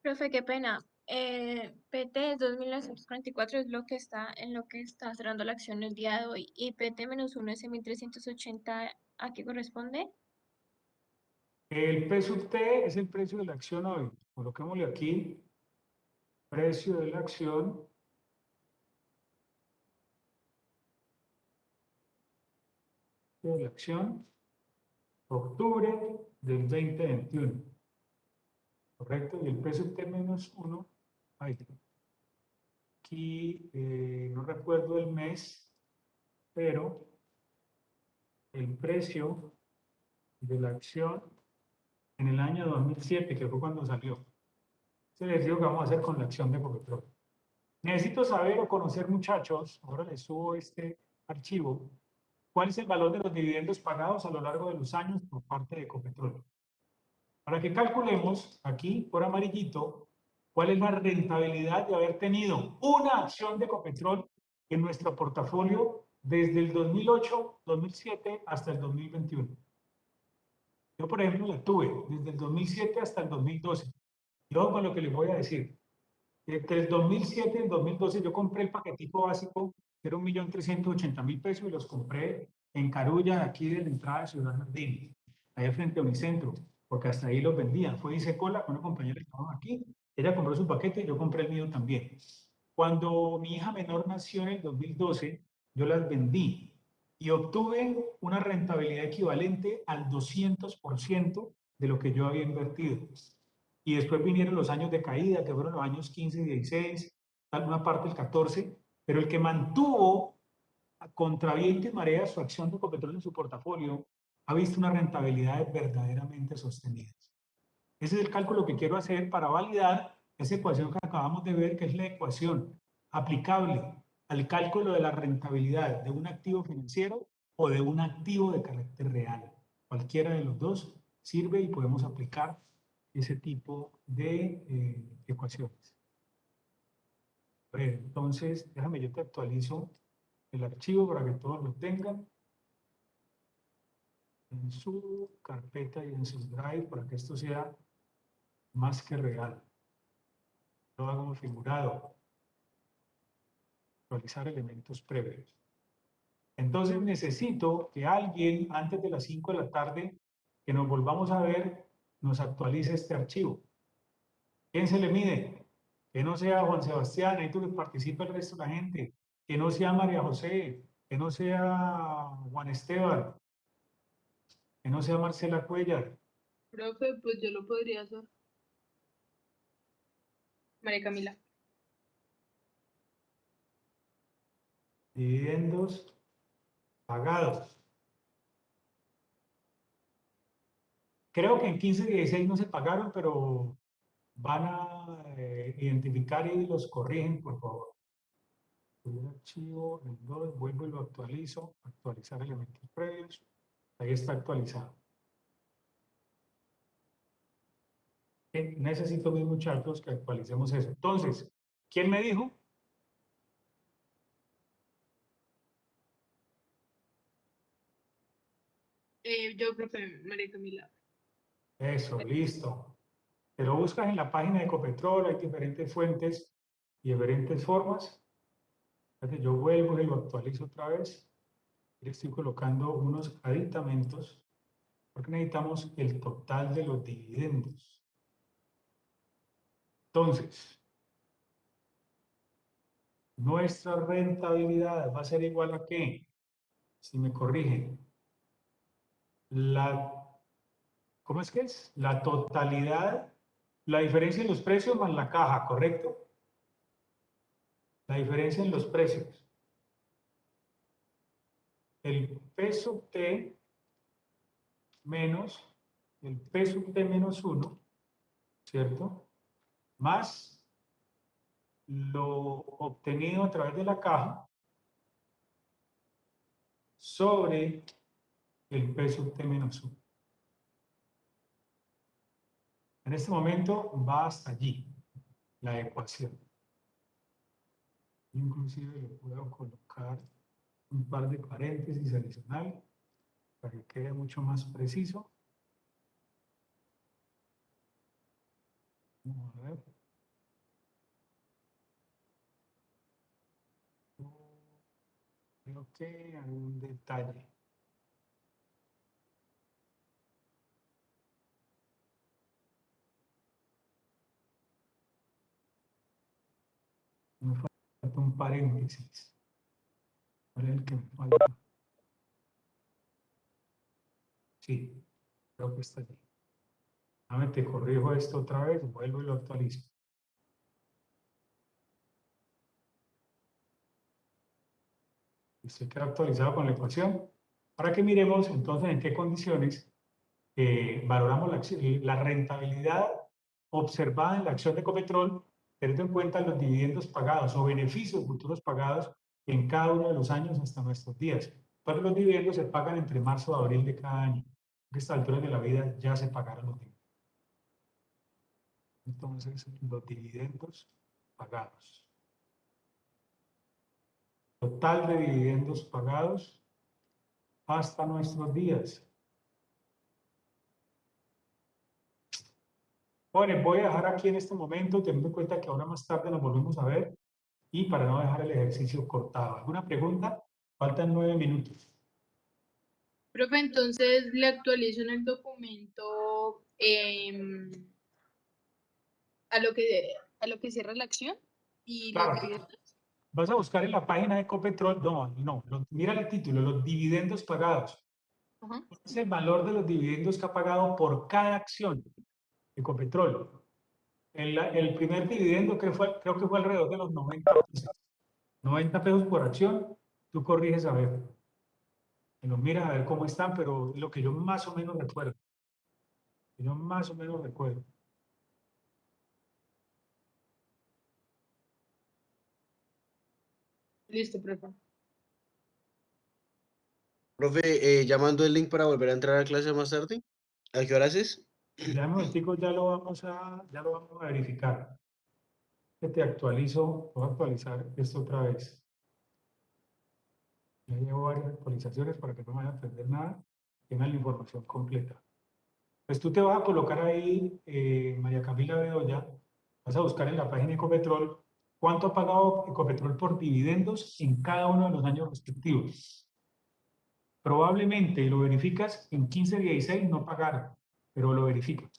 Profe, qué pena. PT 2.944 es lo que está en lo que está cerrando la acción el día de hoy. Y PT-1 es 1.380, ¿a qué corresponde? El peso T es el precio de la acción hoy. Coloquémosle aquí, precio de la acción. De la acción, octubre del 2021. ¿Correcto? Y el peso T menos 1, ahí. Aquí no recuerdo el mes, pero el precio de la acción en el año 2007, que fue cuando salió. Se les digo que vamos a hacer con la acción de Ecopetrol. Necesito saber o conocer, muchachos, ahora les subo este archivo, cuál es el valor de los dividendos pagados a lo largo de los años por parte de Ecopetrol. Para que calculemos aquí por amarillito cuál es la rentabilidad de haber tenido una acción de Ecopetrol en nuestro portafolio desde el 2008, 2007 hasta el 2021. Yo, por ejemplo, la tuve desde el 2007 hasta el 2012. Y ojo con lo que les voy a decir. Entre el 2007 y el 2012 yo compré el paquetico básico, que era 1.380.000 pesos, y los compré en Carulla, aquí de la entrada de Ciudad Jardín, allá frente a Unicentro, porque hasta ahí los vendían. Fue hice cola con una compañera que estaba aquí, ella compró su paquete y yo compré el mío también. Cuando mi hija menor nació en el 2012, yo las vendí y obtuve una rentabilidad equivalente al 200% de lo que yo había invertido. Y después vinieron los años de caída, que fueron los años 15 y 16, alguna parte del 14, pero el que mantuvo a contra viento y marea su acción de Ecopetrol en su portafolio ha visto unas rentabilidades verdaderamente sostenidas. Ese es el cálculo que quiero hacer para validar esa ecuación que acabamos de ver, que es la ecuación aplicable al cálculo de la rentabilidad de un activo financiero o de un activo de carácter real. Cualquiera de los dos sirve y podemos aplicar ese tipo de ecuaciones. A ver, entonces, déjame, yo te actualizo el archivo para que todos lo tengan en su carpeta y en su drive para que esto sea más que real. Lo hago configurado. Actualizar elementos previos. Entonces necesito que alguien antes de las 5 de la tarde que nos volvamos a ver nos actualice este archivo. ¿Quién se le mide? Que no sea Juan Sebastián, necesito que participe el resto de la gente. Que no sea María José, que no sea Juan Esteban, que no sea Marcela Cuellar. Profe, pues yo lo podría hacer. María Camila. Dividendos pagados. Creo que en 15 y 16 no se pagaron, pero van a identificar y los corrigen, por favor. El archivo, el 2, vuelvo y lo actualizo, actualizar elementos previos, ahí está actualizado. Necesito, mis muchachos, que actualicemos eso. Entonces, ¿quién me dijo? Yo, profe, María Camila. Eso, listo. Te lo buscas en la página de Ecopetrol, hay diferentes fuentes y diferentes formas. Entonces, yo vuelvo y lo actualizo otra vez. Le estoy colocando unos aditamentos porque necesitamos el total de los dividendos. Entonces, nuestra rentabilidad va a ser igual a ¿qué? Si me corrigen. ¿Cómo es que es? La totalidad, la diferencia en los precios más la caja, ¿correcto? La diferencia en los precios. El peso T menos el peso T menos 1, ¿cierto? Más lo obtenido a través de la caja sobre el peso T menos 1. En este momento va hasta allí la ecuación. Inclusive le puedo colocar un par de paréntesis adicional para que quede mucho más preciso. Vamos a ver. Creo que hay un detalle. Me falta un paréntesis. ¿Cuál es el que me falta? Sí, creo que está allí. Ahora te corrijo esto otra vez, vuelvo y lo actualizo. Esto queda actualizado con la ecuación. Para que miremos entonces en qué condiciones valoramos la rentabilidad observada en la acción de Ecopetrol, teniendo en cuenta los dividendos pagados o beneficios futuros pagados en cada uno de los años hasta nuestros días. Porque los dividendos se pagan entre marzo y abril de cada año. A esta altura de la vida ya se pagaron los dividendos. Entonces, los dividendos pagados. Total de dividendos pagados hasta nuestros días. Bueno, voy a dejar aquí en este momento, teniendo en cuenta que ahora más tarde nos volvemos a ver y para no dejar el ejercicio cortado. ¿Alguna pregunta? Faltan 9 minutos. Profe, entonces le actualizo en el documento a lo que cierra la acción y los Claro, dividendos. vas a buscar en la página de Ecopetrol, mira el título, los dividendos pagados. Ajá. Es el valor de los dividendos que ha pagado por cada acción Ecopetrol. El primer dividendo creo que fue alrededor de los 90 pesos. 90 pesos por acción, tú corriges a ver. Y los miras a ver cómo están, pero es lo que yo más o menos recuerdo. Yo más o menos recuerdo. Listo, profe. Profe, llamando el link para volver a entrar a clase más tarde. ¿A qué horas es? Ya un momentico ya lo vamos a verificar. Que te actualizo, voy a actualizar esto otra vez. Ya llevo varias actualizaciones para que no vayan a perder nada. Tengan la información completa. Pues tú te vas a colocar ahí, María Camila Bedoya, vas a buscar en la página de Ecopetrol cuánto ha pagado Ecopetrol por dividendos en cada uno de los años respectivos. Probablemente lo verificas en 15 y 16 no pagaron, pero lo verificas.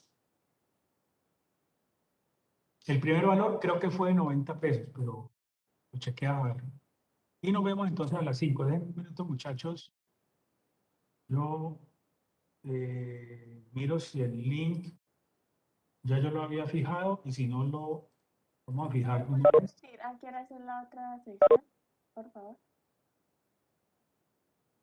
El primer valor creo que fue de 90 pesos, pero lo chequea a ver. Y nos vemos entonces a las 5. Dejen un minuto, muchachos. Yo miro si el link ya yo lo había fijado y si no lo vamos a fijar. ¿Puedes decir a qué hora es la otra sesión, por favor?